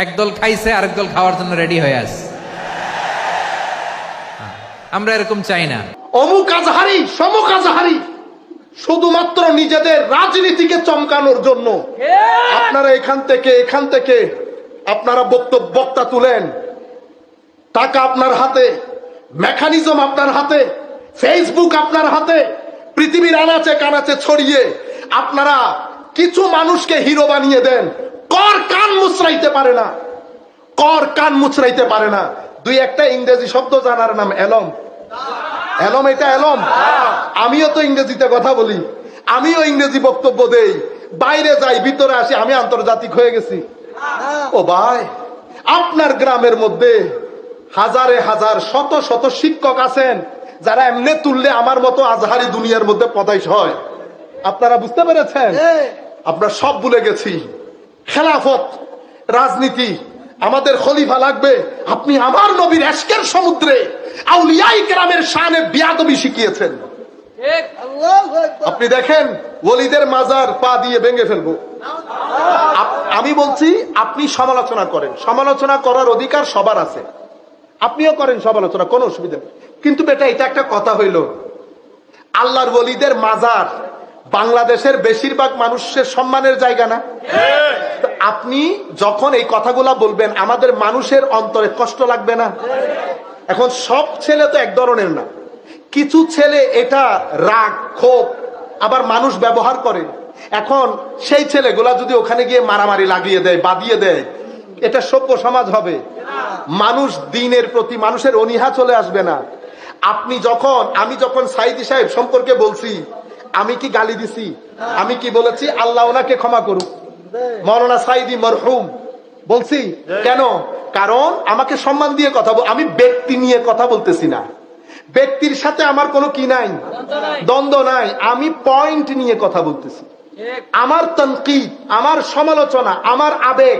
একদল খাইছে আরেক দল খাওয়ার জন্য রেডি হয়ে আছে। আমরা এরকম চাই না। অমুক আজহারি সমুক আজহারি শুধুমাত্র নিজেদের রাজনীতিকে চমকানোর জন্য আপনারা এখান থেকে আপনারা বক্তা তুলেন, টাকা আপনার হাতে, মেকানিজম আপনার হাতে, ফেসবুক আপনার হাতে, পৃথিবীর আনাচে কানাচে ছড়িয়ে আপনারা কিছু মানুষকে হিরো বানিয়ে দেন। কর কান মুচড়াইতে পারে না, কর কান মুচড়াইতে পারে না। দুই একটা ইংরেজি শব্দ জানার নাম এলম। এলম, এটা এলম। আমিও তো ইংরেজিতে কথা বলি, আমিও ইংরেজি বক্তব্য দেই, বাইরে যাই ভিতরে আসি, আমি আন্তর্জাতিক হয়ে গেছি। ও ভাই, আপনার গ্রামের মধ্যে হাজারে হাজার শত শত শিক্ষক আছেন যারা এমনি তুললে আমার মতো আজহারি দুনিয়ার মধ্যে পদাইশ হয়। আপনারা বুঝতে পেরেছেন? আমরা সব ভুলে গেছি। খেলাফত রাজনীতি, আমাদের খলিফা লাগবে। আপনি আমার নবীর এশকের সমুদ্রে আউলিয়ায়ে কেরামের শানে বিয়াদবি শিখিয়েছেন। আপনি দেখেন ওলিদের মাজার পা দিয়ে ভেঙে ফেলবো। আমি বলছি আপনি সমালোচনা করেন, সমালোচনা করার অধিকার সবার আছে, আপনিও করেন সমালোচনা, কোনো অসুবিধা নেই। কিন্তু বেটা, এটা একটা কথা হইল, আল্লাহর ওলিদের মাজার বাংলাদেশের বেশিরভাগ মানুষের সম্মানের জায়গা না? আপনি যখন এই কথাগুলা বলবেন আমাদের মানুষের অন্তরে কষ্ট লাগবে না? এখন সব ছেলে তো এক ধরনের না, কিছু ছেলে এটা রাগ ক্ষোভ আবার মানুষ ব্যবহার করে। এখন সেই ছেলেগুলা যদি ওখানে গিয়ে মারামারি লাগিয়ে দেয়, বাদিয়ে দেয়, এটা সভ্য সমাজ হবে? মানুষ দিনের প্রতি মানুষের অনীহা চলে আসবে না? আমি যখন সাইদি সাহেব সম্পর্কে বলছি, আমি কি গালি দিছি? আমি কি বলেছি আল্লাহ ওনাকে ক্ষমা করুক, মৌলানা সাইদি মরহুম বলছি? কেন? কারণ আমাকে সম্মান দিয়ে কথা আমি ব্যক্তি নিয়ে কথা বলতেছি না, ব্যক্তির সাথে আমার কোনো কি নাই, দ্বন্দ্ব নাই, আমি পয়েন্ট নিয়ে কথা বলতেছি। আমার তানকিদ, আমার সমালোচনা, আমার আবেগ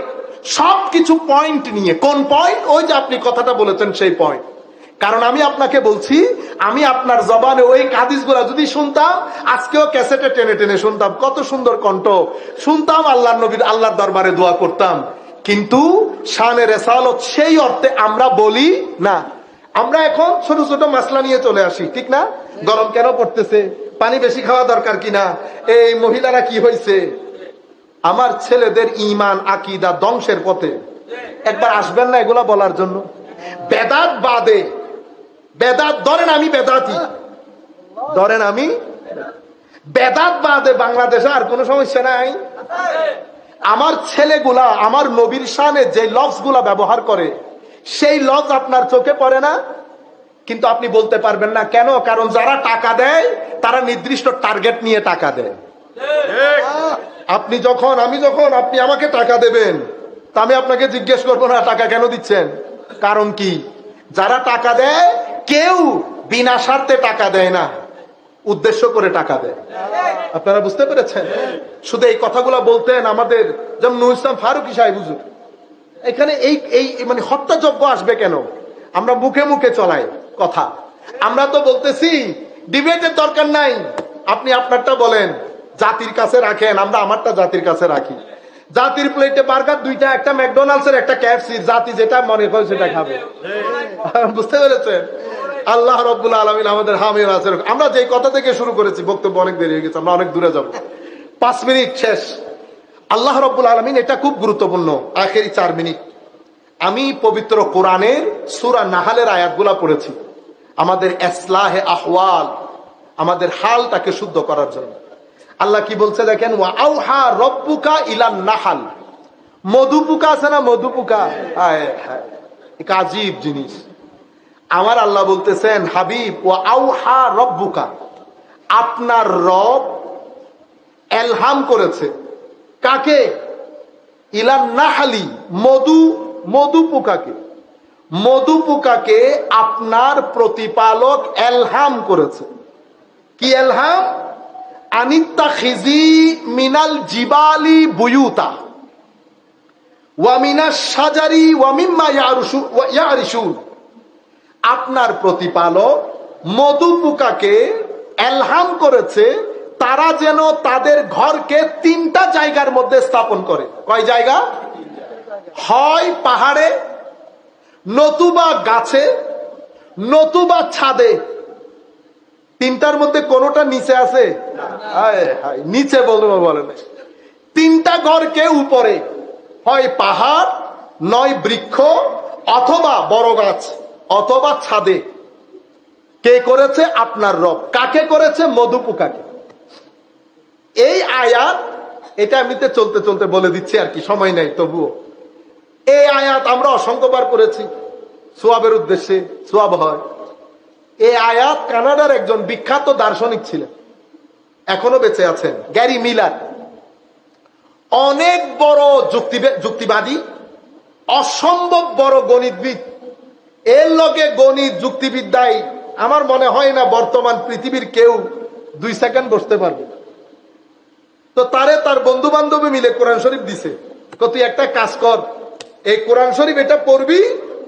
সবকিছু পয়েন্ট নিয়ে। কোন পয়েন্ট? ওই যে আপনি কথাটা বলেছেন সেই পয়েন্ট। কারণ আমি আপনাকে বলছি, আমি আপনার জবানে ওই হাদিসগুলা যদি শুনতাম, আজকেও ক্যাসেটে টেনে টেনে শুনতাম, কত সুন্দর কণ্ঠ শুনতাম, আল্লাহর নবীর আল্লাহর দরবারে দোয়া করতাম। কিন্তু শানে রেসালত সেই অর্থে আমরা বলি না। আমরা এখন ছোট ছোট মাসলা নিয়ে চলে আসি, ঠিক না? গরম কেন পড়তেছে, পানি বেশি খাওয়া দরকার কিনা, এই মহিলারা কি হয়েছে। আমার ছেলেদের ঈমান আকীদা ধ্বংসের পথে। একবার আসবেন না এগুলা বলার জন্য? বেদাত বাদে, বেদাত ধরেন আমি বেদাতি, ধরেন আমি বেদাত বাদে বাংলাদেশে আর কোনো সমস্যা নাই। আমার ছেলেগুলা আমার নবীর শানে যে লফজ গুলা ব্যবহার করে, সেই লফজ আপনার চোখে পড়ে না, কিন্তু আপনি বলতে পারবেন না। কেন? কারণ যারা টাকা দেয় তারা নির্দিষ্ট টার্গেট নিয়ে টাকা দেয়। আপনি আমাকে টাকা দেবেন, তা আমি আপনাকে জিজ্ঞেস করবো না টাকা কেন দিচ্ছেন, কারণ কি? যারা টাকা দেয় কেউ বিনা স্বার্থে টাকা দেয় না, উদ্দেশ্য করে টাকা দেয়। আপনারা বুঝতে পেরেছেন? শুধু এই কথাগুলো বলতেন আমাদের, যেমন নূর ইসলাম ফারুকী সাহেব হুজুর। এখানে এই মানে হত্যাযজ্ঞ আসবে কেন? আমরা মুখে মুখে চলাই কথা। আমরা তো বলতেছি ডিবেটের দরকার নাই, আপনি আপনারটা বলেন, জাতির কাছে রাখেন, আমরা আমারটা জাতির কাছে রাখি। জাতির প্লেটে বার্গার দুইটা, একটা ম্যাকডোনাল্ডস এর, একটা KFC, জাতি যেটা মনে করে সেটা খাবে। বুঝতে পেরেছেন? আল্লাহ রাব্বুল আলামিন আমাদের হামির আছে। আমরা যে কথা থেকে শুরু করেছি, বক্তব্য অনেক দেরি হয়ে গেছে, আমরা অনেক দূরে যাব, 5 মিনিট শেষ। আল্লাহ রাব্বুল আলামিন, এটা খুব গুরুত্বপূর্ণ, আখেরি 4 মিনিট। আমি পবিত্র কোরআনের সূরা নাহালের আয়াতগুলা পড়েছি আমাদের ইসলাহে আহওয়াল, আমাদের হালটাকে শুদ্ধ করার জন্য। আল্লাহ কি বলছে দেখেন, ওয়া আউহা রব্বুকা ইলান নাহাল। মধু পোকা আছে না, মধু পোকা, এক আজীব জিনিস। আমার আল্লাহ বলতেছেন, হাবিব, ওয়া আউহা রব্বুকা, আপনার রব এলহাম করেছে কাকে? ইলান নাহালি, মধু পোকাকে। মধু পোকাকে আপনার প্রতিপালক এলহাম করেছে। কি এলহাম? আনিত্তাখিজি মিনাল জিবালি বুয়ুতা ওয়া মিনাশ শাজারি ওয়া মিম্মা ইয়ারিশুন। আপনার প্রতিপালক মধু পোকাকে এলহাম করেছে তারা যেন তাদের ঘরকে 3টা জায়গার মধ্যে স্থাপন করে। কয় জায়গা? হয় পাহাড়ে, নতুবা গাছে, নতুবা ছাদে। তিনটার মধ্যে কোনোটা নিচে আছে? হায় হায়, নিচে বলবো বলে না। তিনটা ঘরকে উপরে, হয় পাহাড়, নয় বৃক্ষ, অথবা বড় গাছ, অথবা ছাদে। কে করেছে? আপনার রব। কাকে করেছে? মধু পোকাকে। এই আয়াত, এটা এমনিতে চলতে চলতে বলে দিচ্ছি আর কি, সময় নাই তবুও। এই আয়াত আমরা অসংখ্যবার করেছি সোয়াবের উদ্দেশ্যে, সোয়াব হয়। এই আয়াত কানাডার একজন বিখ্যাত দার্শনিক ছিলেন, এখনো বেঁচে আছেন, গ্যারি মিলার। অনেক বড় যুক্তিবাদী, অসম্ভব বড় গণিতবিদ। এর লগে গণিত, যুক্তিবিদ্যায় আমার মনে হয় না বর্তমান পৃথিবীর কেউ 2 সেকেন্ড বসতে পারবে। তো তারে তার বন্ধু বান্ধবী মিলে কোরআন শরীফ দিছে, তুই একটা কাজ কর, এই কোরআন শরীফ এটা পড়বি,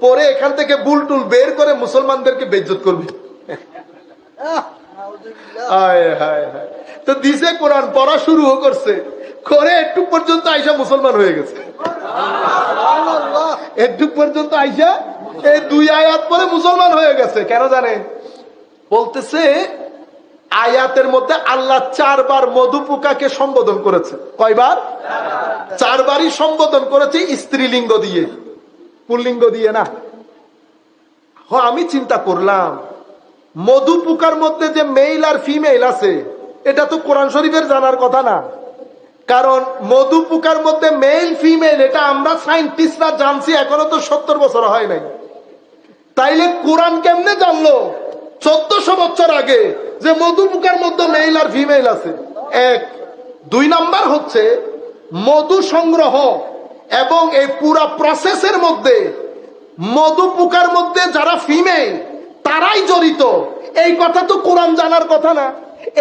পরে এখান থেকে বুলটুল বের করে মুসলমানদেরকে বেইজ্জত করবি। তো দিছে, কোরআন পড়া শুরু করছে, করে একটু পর্যন্ত আইসা মুসলমান হয়ে গেছে। একটু পর্যন্ত আইসা এই 2 আয়াত পরে মুসলমান হয়ে গেছে। কেন জানেন? বলতেছে আয়াতের মধ্যে আল্লাহ 4 বার মধু পোকাকে সম্বোধন করেছে। কয়বার? 4 বারই সম্বোধন করেছে স্ত্রীলিঙ্গ দিয়ে, পুল্লিঙ্গ দিয়ে না। আমি চিন্তা করলাম, মধু পোকার মধ্যে যে মেল আর ফিমেল আছে, এটা তো কোরআন শরীফের জানার কথা না। কারণ মধু পোকার মধ্যে মেল ফিমেল এটা আমরা সায়েন্টিস্টরা জানছি এখনো তো 70 বছর হয় নাই। তাইলে কোরআন কেমনে জানলো 1400 বছর আগে যে মধু পোকার মধ্যে মেল আর ফিমেল আছে? 1। 2 নাম্বার হচ্ছে মধু সংগ্রহ এবং এই পুরা প্রসেসের মধ্যে মধু পোকার মধ্যে যারা ফিমেল তারাই জড়িত, এই কথা তো কোরআন জানার কথা না।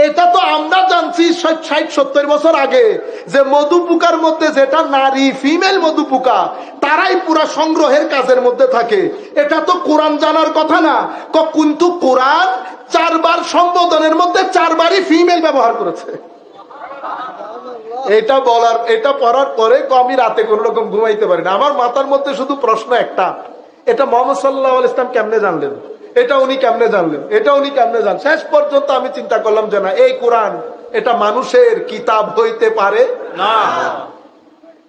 এটা তো আমরা জানছি 60-70 বছর আগে যে মধু পোকার মধ্যে যেটা নারী ফিমেল মধু পোকা, তারাই পুরা সংগ্রহের কাজের মধ্যে থাকে। এটা তো কোরআন জানার কথা না। কিন্তু কোরআন 4 বার সম্বোধনের মধ্যে 4 বারই ফিমেল ব্যবহার করেছে। এটা বলার, এটা পড়ার পরে আমি রাতে কোন রকম ঘুমাইতে পারি না। আমার মাথার মধ্যে শুধু প্রশ্ন একটা, এটা মোহাম্মদ সাল্লাল্লাহু আলাইহি ওয়াসাল্লাম কেমনে জানলেন? এটা উনি কেমনে জানলেন? এটা উনি কেমনে জানলেন? শেষ পর্যন্ত আমি চিন্তা করলাম যে না, এই কোরআন এটা মানুষের কিতাব হইতে পারে না।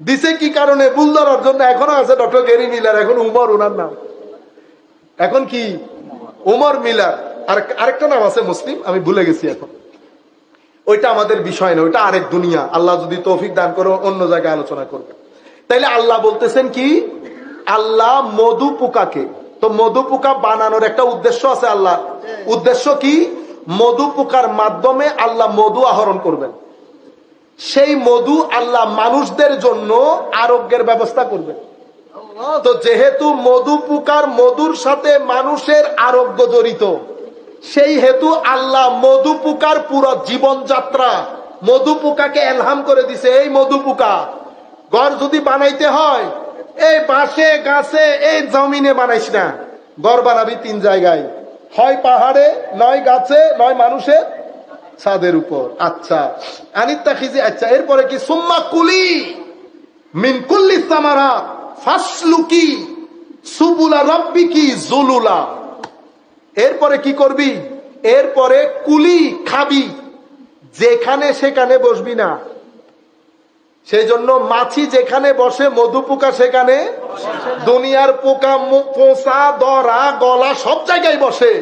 দিছে কি কারণে? ভুল ধরার জন্য। এখনো আছে ডক্টর গ্যারি মিলার, এখন উমর ওনার নাম, এখন কি উমর মিলার। আরেকটা নাম আছে মুসলিম, আমি ভুলে গেছি এখন। ওইটা আমাদের বিষয় না, ওইটা আরেক দুনিয়া। আল্লাহ যদি তৌফিক দান করে অন্য জায়গায় আলোচনা করবে। তাইলে আল্লাহ বলতেছেন কি? আল্লাহ মধু পোকাকে, তো মধু পোকা বানানোর একটা উদ্দেশ্য আছে আল্লাহ। উদ্দেশ্য কি? মধু পোকার মাধ্যমে আল্লাহ মধু আহরণ করবেন। সেই মধু আল্লাহ মানুষদের জন্য আরোগ্যের ব্যবস্থা করবেন। তো যেহেতু মধু পোকার মধুর সাথে মানুষের আরোগ্য জড়িত, সেই হেতু আল্লাহ মধু পোকার পুরো জীবনযাত্রা মধু পোকাকে এলহাম করে দিছে। এই মধু পোকা, ঘর যদি বানাইতে হয় এই বাঁশে গাছে এই জমিনে বানাইস না, ঘর বানাবি 3 জায়গায়, হয় পাহাড়ে, নয় গাছে, নয় মানুষের ছাদের উপর। আচ্ছা আনিতা খিজি। আচ্ছা এরপরে কি? সুম্মা কুলি মিন কুল্লি সামারাত ফাসলুকি সুবুলা রাব্বিকি যুলুলা। এরপরে কি করবি? এরপরে কুলি, খাবি, যেখানে সেখানে বসবি না। সেই জন্য মাছি যেখানে বসে মধু পোকা সেখানে। দুনিয়ার পোকা পোষা, দরা, গলা সব জায়গায় বসে,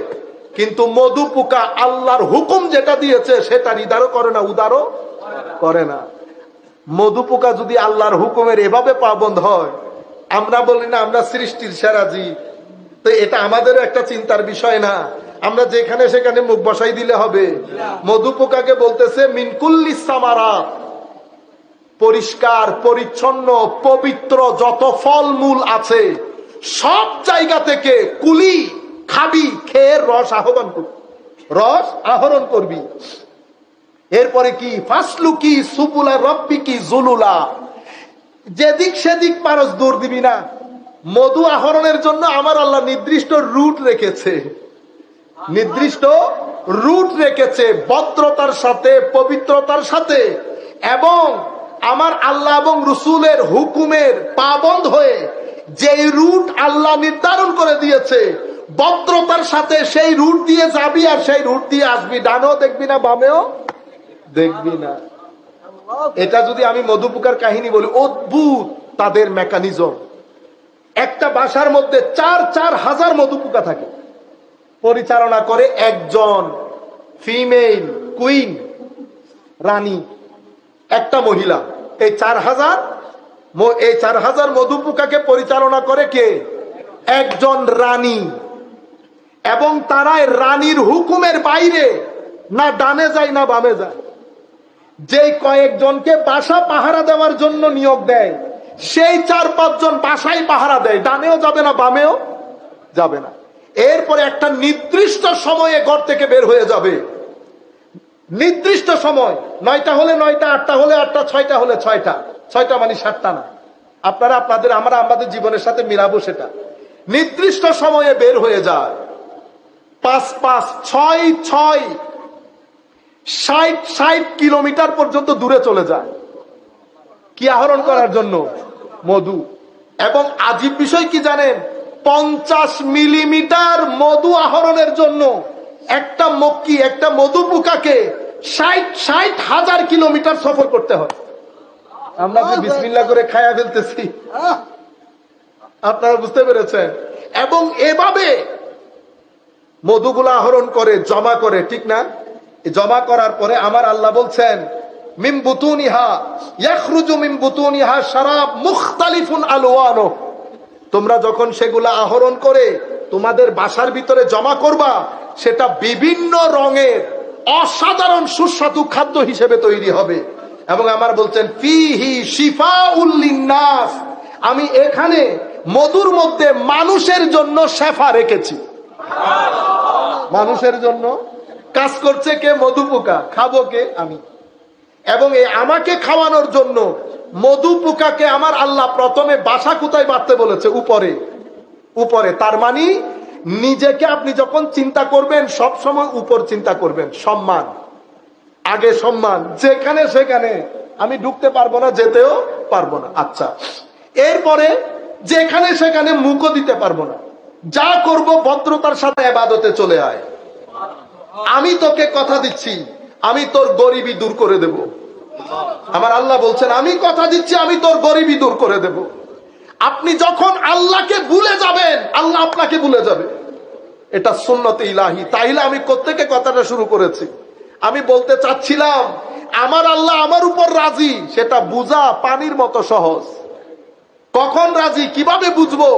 কিন্তু মধু পোকা আল্লাহর হুকুম যেটা দিয়েছে সেটা হৃদারও করে না, উদারও করে না। মধু পোকা যদি আল্লাহর হুকুমের এভাবে পাবন্দ হয়, আমরা বলি না আমরা সৃষ্টির সেরা জীব, তো এটা আমাদেরও একটা চিন্তার বিষয় না? আমরা যেখানে সেখানে মুখ বসাই দিলে হবে? মধু পোকাকে বলতেছে মিনকুল্লি সামারাত, পরিষ্কার পরিচ্ছন্ন পবিত্র যত ফলমূল আছে সব জায়গা থেকে কুলি, খাবি, খেয়ে রস আহরণ করবি। এরপরে কি? ফাসলুকি সুবুলা রাব্বিকি যুলুলা, যেদিক সেদিক পারস দৌড় দিবি না। মধু আহরণের জন্য আমার আল্লাহ নির্দিষ্ট রুট রেখেছে, নির্দিষ্ট রুট রেখেছে ভদ্রতার সাথে, পবিত্রতার সাথে। এবং আমার আল্লাহ এবং রসুলের হুকুমের পাবন্দ হয়ে যেই রুট আল্লাহ নির্ধারণ করে দিয়েছে, ভদ্রতার সাথে সেই রুট দিয়ে যাবি আর সেই রুট দিয়ে আসবি, ডানেও দেখবি না বামেও দেখবি না। এটা যদি আমি মধুপুকার কাহিনী বলি, অদ্ভুত তাদের মেকানিজম। একটা বাসার মধ্যে 4,000 মধুপুকা থাকে, পরিচালনা করে একজন ফিমেল কুইন, রানী, একটা মহিলা। এই 4,000 মধুপুকাকে পরিচালনা করে কে? একজন রানী। এবং তারা রানীর হুকুমের বাইরে না ডানে যায় না বামে যায়। যে কয়েকজনকে বাসা পাহারা দেওয়ার জন্য নিয়োগ দেয়, সেই 4-5 জন বাসায় পাহারা দেয়, ডানেও যাবে না বামেও যাবে না। এরপরে একটা নির্দিষ্ট সময়ে ঘর থেকে বের হয়ে যাবে। নির্দিষ্ট সময়, 9টা হলে 9টা, 8টা হলে 8টা, 6টা হলে 6টা। 6টা মানে 7টা না। আপনারা আমরা আমাদের জীবনের সাথে মিলাবো সেটা। নির্দিষ্ট সময়ে বের হয়ে যায়। 5-5, 6-6, 60 কিলোমিটার পর্যন্ত দূরে চলে যায়। কি আহরণ করার জন্য? মধু। এবং আজীব বিষয় কি জানেন? 50 মিলিমিটার মধু আহরণের জন্য একটা মক্কি, একটা মধুপোকাকে 60 হাজার কিলোমিটার সফর করতে হয়। আমরা যে বিসমিল্লাহ করে খায়া ফেলতেছি, আপনারা বুঝতে পেরেছেন? এবং এভাবে মধুগুলো আহরণ করে, জমা করে, ঠিক না? জমা করার পরে আমার আল্লাহ বলছেন, মিন বুতুনিহা ইয়াখরুজু মিন বুতুনিহা শারাব মুখতালিফুন আলওয়ানুহু। তোমরা যখন সেগুলা আহরণ করে তোমাদের বাসার ভিতরে জমা করবা, সেটা বিভিন্ন রঙের অসাধারণ সুস্বাদু খাদ্য হিসেবে তৈরি হবে। এবং আমার বলছেন ফিহি শিফাউল লিন্নাস, আমি এখানে মধুর মধ্যে মানুষের জন্য শেফা রেখেছি। মানুষের জন্য কাজ করছে কে? মধুপোকা। খাবো কে? আমি। এবং এই আমাকে খাওয়ানোর জন্য মধুপোকাকে আমার আল্লাহ প্রথমে বাসা কোথায় বাঁধতে বলেছে? উপরে। উপরে তার মানে নিজেকে আপনি যখন চিন্তা করবেন, সব সময় উপর চিন্তা করবেন। সম্মান, আগে সম্মান। যেখানে সেখানে আমি ঢুকতে পারবো না, যেতেও পারবো না। আচ্ছা, এরপরে যেখানে সেখানে মুখও দিতে পারবো না। যা করব ভদ্রতার সাথে ইবাদতে চলে আয়। আমি তোকে কথা দিচ্ছি, আমি তোর গরিবি দূর করে দেব। আমার আল্লাহ বলছেন, আমি কথা দিচ্ছি, আমি তোর গরিবি দূর করে দেব। আপনি যখন আল্লাহকে ভুলে যাবেন, আল্লাহ আপনাকে ভুলে যাবে। এটা সুন্নতে ইলাহি। তাইলে আমি কোত্থেকে কথাটা শুরু করেছি? আমি বলতে চাচ্ছিলাম, আমার আল্লাহ আমার উপর রাজি, সেটা বুঝা পানির মতো সহজ। কখন রাজি, কিভাবে বুঝবো?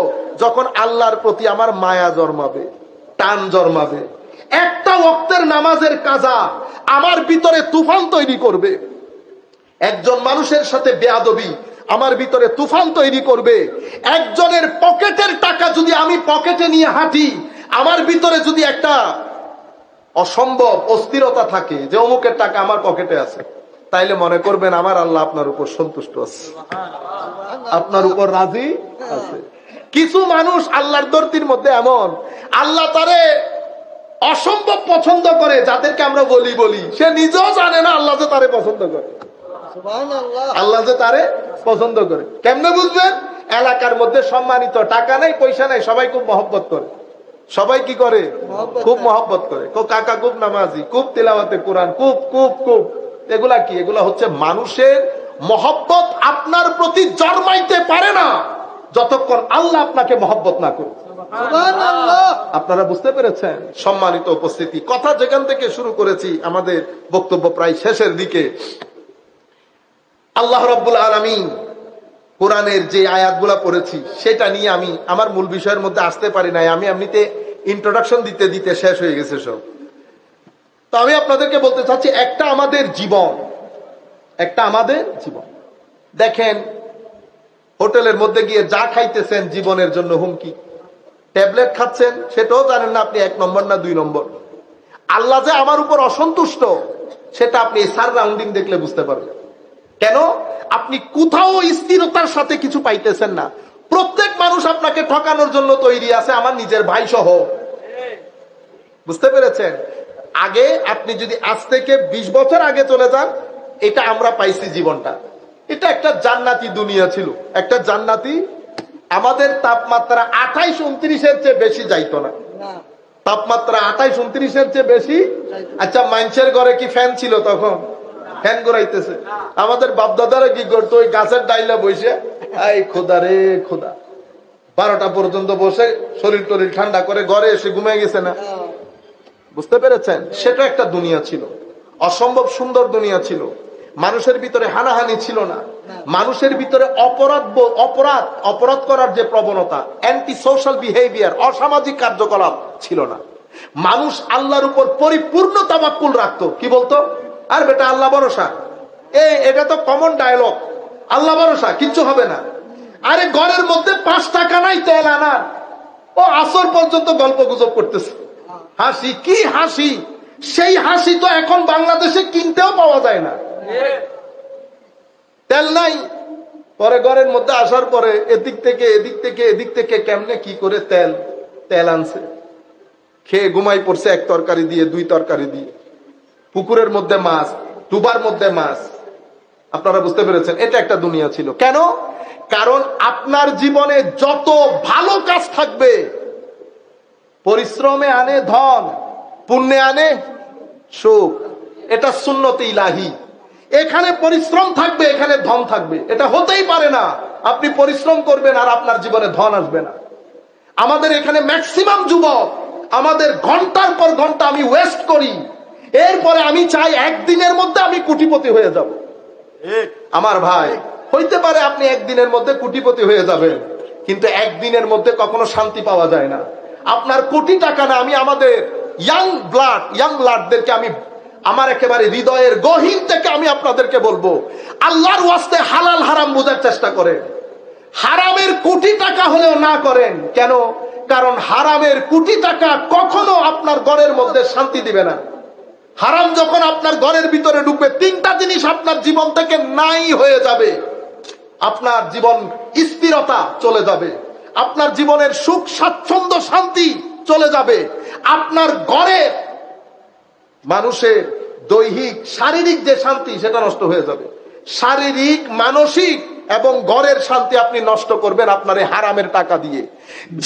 যখন আল্লাহর প্রতি আমার মায়া জন্মাবে, টান জন্মাবে। একটা ওয়াক্তের নামাজের কাজা আমার ভিতরে তুফান তৈরি করবে। একজন মানুষের সাথে বেয়াদবি আমার ভিতরে তুফান তৈরি করবে। একজনের পকেটের টাকা যদি আমি পকেটে নিয়ে হাঁটি, আমার ভিতরে যদি একটা অসম্ভব অস্থিরতা থাকে যে অমুকের টাকা আমার পকেটে আছে, তাইলে মনে করবেন আমার আল্লাহ আপনার উপর সন্তুষ্ট আছে, আপনার উপর রাজি আছে। কিছু মানুষ আল্লাহর দরদির মধ্যে এমন, আল্লাহ তারে অসম্ভব পছন্দ করে, যাদেরকে আমরা বলি সে নিজেও জানে না আল্লাহ যে তারে পছন্দ করে। আল্লাহ যে তারে পছন্দ করে কেমনে বুঝবেন? এলাকার মধ্যে সম্মানিত, টাকা নাই পয়সা নাই, সবাই খুব মহব্বত করে। সবাই কি করে? খুব মহব্বত করে। কাকা খুব নামাজি, খুব তিলাওয়াতে কোরআন, খুব খুব খুব। এগুলা কি? এগুলা হচ্ছে মানুষের মহব্বত আপনার প্রতি জন্মাইতে পারে না যতক্ষণ আল্লাহ আপনাকে মহব্বত না করে। আপনারা বুঝতে পেরেছেন? সম্মানিত উপস্থিতি, কথা যেখান থেকে শুরু করেছি, আমাদের বক্তব্য প্রায় শেষের দিকে। আল্লাহ রাব্বুল আলামিন কোরআনের যে আয়াতগুলা পড়েছি সেটা নিয়ে আমি আমার মূল বিষয়ের মধ্যে আসতে পারি নাই। আমি এমনিতে ইন্ট্রোডাকশন দিতে দিতে শেষ হয়ে গেছে সব। তো আমি আপনাদেরকে বলতে চাচ্ছি, একটা আমাদের জীবন, একটা আমাদের জীবন। দেখেন, হোটেলের মধ্যে গিয়ে যা খাইতেছেন জীবনের জন্য হুমকি। ট্যাবলেট খাচ্ছেন, সেটাও জানেন না আপনি 1 নম্বর না 2 নম্বর। আল্লাহ যে আমার উপর অসন্তুষ্ট, সেটা আপনি সারাউন্ডিং দেখলে বুঝতে পারবেন। কেন? আপনি কোথাও স্থিরতার সাথে কিছু পাইতেছেন না। প্রত্যেক মানুষ আপনাকে ঠকানোর জন্য তৈরি আছে, আমার নিজের ভাই সহ। বুঝতে পেরেছেন? আগে আপনি যদি আজ থেকে 20 বছর আগে চলে যান, এটা আমরা পাইছি জীবনটা। এটা একটা জান্নাতি দুনিয়া ছিল, একটা জান্নাতি। আমাদের তাপমাত্রা 28-29-এর চেয়ে বেশি যাইতো না, তাপমাত্রা 28-29-এর চেয়ে বেশি। আচ্ছা, মানুষের ঘরে কি ফ্যান ছিল তখন? ফ্যান ঘুরাইতেছে। আমাদের বাপদাদারা কি করতো? ওই গাছের ডাইলা বসে, এই খোদা রে খোদা, 12টা পর্যন্ত বসে শরীর টরির ঠান্ডা করে ঘরে এসে ঘুমিয়ে গেছে না? বুঝতে পেরেছেন? সেটা একটা দুনিয়া ছিল, অসম্ভব সুন্দর দুনিয়া ছিল। মানুষের ভিতরে হানাহানি ছিল না, মানুষের ভিতরে অপরাধ করার যে প্রবণতা, অ্যান্টি সোশ্যাল বিহেভিয়ার, অসামাজিক কার্যকলাপ ছিল না। মানুষ আল্লাহর উপর পরিপূর্ণ তাওয়াক্কুল রাখতো। কি বলতো? আর বেটা আল্লাহ ভরসা, এটা তো কমন ডায়লগ, আল্লাহ ভরসা, কিচ্ছু হবে না। আরে ঘরের মধ্যে 5 টাকা নাই তেল আনার, ও আসর পর্যন্ত গল্প গুজব করতেছে। হাসি, কি হাসি! সেই হাসি তো এখন বাংলাদেশে কিনতেও পাওয়া যায় না। তেল নাই, পরে ঘরের মধ্যে আসার পরে এদিক থেকে কেমনে কি করে তেল আনছে, খেয়ে ঘুমাই পড়ছে 1 তরকারি দিয়ে, 2 তরকারি দিয়ে, পুকুরের মধ্যে মাছ, ডুবার মধ্যে মাছ। আপনারা বুঝতে পেরেছেন? এটা একটা দুনিয়া ছিল। কেন? কারণ আপনার জীবনে যত ভালো কাজ থাকবে, পরিশ্রমে আনে ধন, পুণ্যে আনে সুখ, এটা সুন্নতে ইলাহি। এখানে পরিশ্রম থাকবে, এখানে ধন থাকবে, এটা হতেই পারে না। আপনি পরিশ্রম করবেন আর আপনার জীবনে ধন আসবে না। আমাদের এখানে ম্যাক্সিমাম যুবক, আমাদের ঘন্টার পর ঘন্টা আমি ওয়েস্ট করি, এরপরে আমি চাই একদিনের মধ্যে আমি কোটিপতি হয়ে যাব। আমার ভাই, হইতে পারে আপনি একদিনের মধ্যে কোটিপতি হয়ে যাবেন, কিন্তু একদিনের মধ্যে কখনো শান্তি পাওয়া যায় না। আপনার কোটি টাকা না, আমি আমাদের ইয়াং ব্লাডদেরকে আমি আমার একেবারে হৃদয়ের গহীন থেকে আমি আপনাদেরকে বলবো, আল্লাহর ওয়াস্তে হালাল হারাম বোঝার চেষ্টা করেন। হারামের কোটি টাকা হলেও না করেন। কেন? কারণ হারামের কোটি টাকা কখনো আপনার ঘরের মধ্যে শান্তি দিবে না। হারাম যখন আপনার ঘরের ভিতরে ঢুকবে, 3টা জিনিস আপনার জীবন থেকে নাই হয়ে যাবে। আপনার জীবন স্থিরতা চলে যাবে, আপনার জীবনের সুখ স্বাচ্ছন্দ্য শান্তি চলে যাবে, আপনার ঘরে মানুষের দৈহিক শারীরিক যে শান্তি সেটা নষ্ট হয়ে যাবে। শারীরিক, মানসিক এবং ঘরের শান্তি আপনি নষ্ট করবেন আপনার এই হারামের টাকা দিয়ে।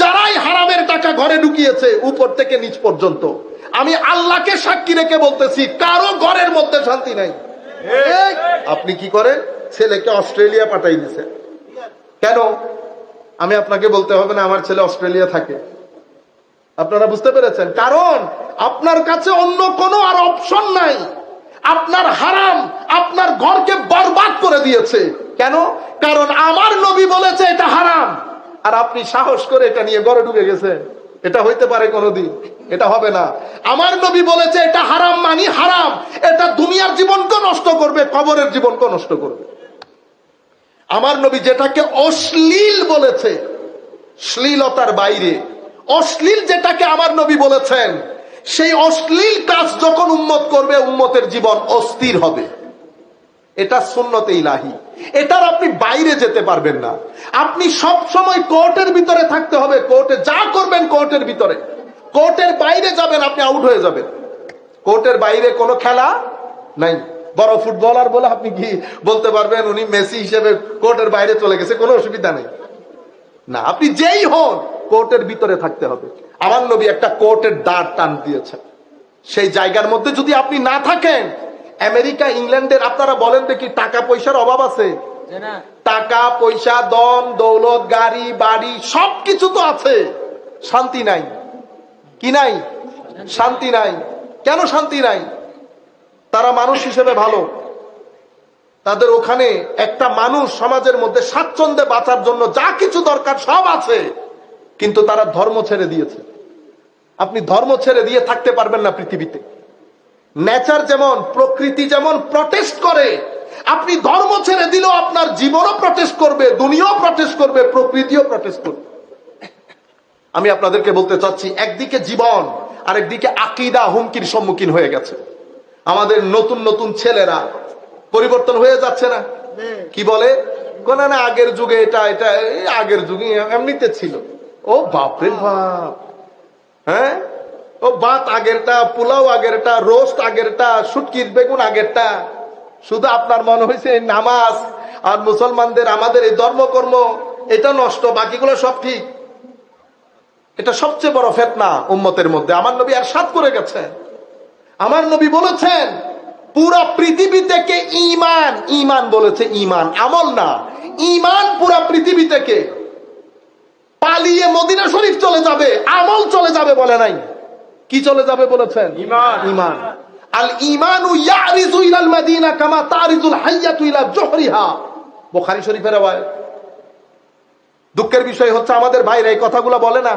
যারাই হারামের টাকা ঘরে ঢুকিয়েছে, উপর থেকে নিচ পর্যন্ত, আমি আল্লাহকে সাক্ষী রেখে বলতেছি, কারো ঘরের মধ্যে শান্তি নাই। আপনি কি করেন? ছেলেকে অস্ট্রেলিয়া পাঠাই দিয়েছেন। কেন? আমি আপনাকে বলতে হবে না আমার ছেলে অস্ট্রেলিয়া থাকে। আপনারা বুঝতে পেরেছেন? কারণ আপনার কাছে অন্য কোনো আর অপশন নাই। আপনার হারাম আপনার ঘরকে বরবাদ করে দিয়েছে। কেন? কারণ আমার নবী বলেছে এটা হারাম, আর আপনি সাহস করে এটা নিয়ে ঘরে ঢুকে গেছেন। এটা হইতে পারে কোনোদিন? এটা হবে না। আমার নবী বলেছে এটা হারাম, মানি হারাম। এটা দুনিয়ার জীবনকে নষ্ট করবে, কবরের জীবনকে নষ্ট করবে। আমার নবী যেটাকে অশ্লীল বলেছে, শ্লীলতার বাইরে অশ্লীল যেটাকে আমার নবী বলেছেন, সেই অশ্লীল কাজ যখন উম্মত করবে, উম্মতের জীবন অস্থির হবে। এটা সুন্নতে ইলাহি, এটার আপনি বাইরে যেতে পারবেন না। আপনি সব সময় কোর্টের ভিতরে থাকতে হবে। কোর্টে যা করবেন কোর্টের ভিতরে, কোর্টের বাইরে যাবেন আপনি আউট হয়ে যাবেন। কোর্টের বাইরে কোনো খেলা নাই। বড় ফুটবলার বলে আপনি কি বলতে পারবেন উনি মেসি হিসেবে কোর্টের বাইরে চলে গেছে? কোনো অসুবিধা নেই না। আপনি যেই হন কোর্টের ভিতরে থাকতে হবে। আমার নবী একটা কোর্টের দ্বার টান দিয়েছেন। সেই জায়গার মধ্যে যদি আপনি না থাকেন, আমেরিকা, ইংল্যান্ডের, আপনারা বলেন দেখি টাকা পয়সার অভাব আছে? টাকা পয়সা, ধন দৌলত, গাড়ি বাড়ি সবকিছু তো আছে, শান্তি নাই। কি নাই? শান্তি নাই। কেন শান্তি নাই? তারা মানুষ হিসেবে ভালো, তাদের ওখানে একটা মানুষ সমাজের মধ্যে স্বাচ্ছন্দ্যে বাঁচার জন্য যা কিছু দরকার সব আছে, কিন্তু তারা ধর্ম ছেড়ে দিয়েছে। আপনি ধর্ম ছেড়ে দিয়ে থাকতে পারবেন না পৃথিবীতে। নেচার যেমন, প্রকৃতি যেমন প্রটেস্ট করে, আপনি ধর্ম ছেড়ে দিলেও আপনার জীবনও প্রটেস্ট করবে, দুনিয়াও প্রটেস্ট করবে, প্রকৃতিও প্রটেস্ট করবে। আমি আপনাদেরকে বলতে চাচ্ছি, একদিকে জীবন আর একদিকে আকীদা হুমকির সম্মুখীন হয়ে গেছে। আমাদের নতুন নতুন ছেলেরা পরিবর্তন হয়ে যাচ্ছে না? কি বলে? না আগের যুগে এটা আগের যুগে এমনিতে ছিল। ও বাপরে বাপ! হ্যাঁ, ও ভাত আগেরটা, পোলাও আগেরটা, রোস্ট আগেরটা, শুটকির বেগুন আগেরটা। শুধু আপনার মনে হয়েছে নামাজ আর মুসলমানদের আমাদের এই ধর্মকর্ম এটা নষ্ট, বাকিগুলো সব ঠিক। এটা সবচেয়ে বড় ফিতনা উম্মতের মধ্যে। আমার নবী ইরশাদ করে গেছেন, আমার নবী বলেছেন পুরা পৃথিবী থেকে ঈমান, ঈমান বলেছে ঈমান, আমল না, ঈমান পুরা পৃথিবী থেকে পালিয়ে মদিনা শরীফ চলে যাবে, আমল চলে যাবে বলে নাই। কি চলে যাবে বলেছেন? ঈমান। ঈমান। আল ঈমানু ইয়ারিজু ইলাল মাদিনা কামা তারিজুল হাইয়াতু ইলা জুহরিহা, বুখারী শরীফের রওয়ায়াত। দুঃখের বিষয় হচ্ছে আমাদের ভাইরা এই কথাগুলো বলে না।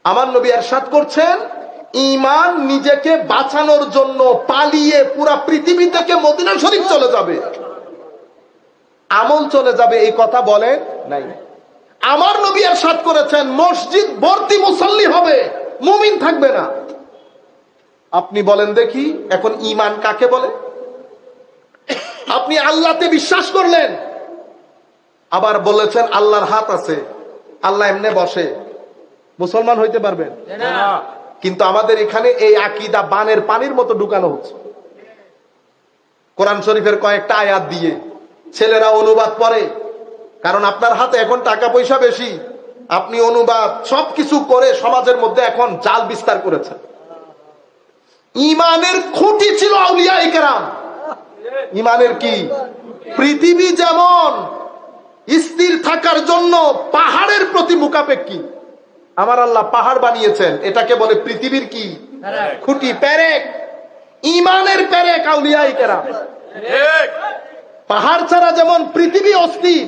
আমার নবী ইরশাদ করছেন ঈমান নিজেকে বাঁচানোর জন্য পালিয়ে পুরা পৃথিবী থেকে মদিনা শরীফ চলে যাবে, আমল চলে যাবে, এই কথা বলেন নাই। আমার নবী ইরশাদ করেছেন মসজিদ ভর্তি মুসল্লি হবে, মুমিন থাকবে না। আপনি বলেন দেখি এখন ঈমান কাকে বলে? আপনি আল্লাহতে বিশ্বাস করলেন, আবার বলেছেন আল্লাহর হাত আছে, আল্লাহ এমনে বসে, মুসলমান হইতে পারবেন না। কিন্তু আমাদের এখানে এই আকীদা বানের পানির মতো ঢুকানো হচ্ছে। কোরআন শরীফের কয়েকটা আয়াত দিয়ে ছেলেরা অনুবাদ পড়ে, কারণ আপনার হাতে এখন টাকা পয়সা বেশি, আপনি অনুবাদ সবকিছু করে সমাজের মধ্যে এখন জাল বিস্তার করেছেন। ঈমানের খুঁটি ছিল আউলিয়ায়ে কেরাম। ঈমানের কি? পৃথিবী যেমন স্থির থাকার জন্য পাহাড়ের প্রতি মুখাপেক্ষী, আমার আল্লাহ পাহাড় বানিয়েছেন, এটাকে বলে পৃথিবীর কি? খুঁটি, পেরেক। ঈমানের পেরেক আউলিয়ায়ে কেরাম। পাহাড় ছাড়া যেমন পৃথিবী অস্থির,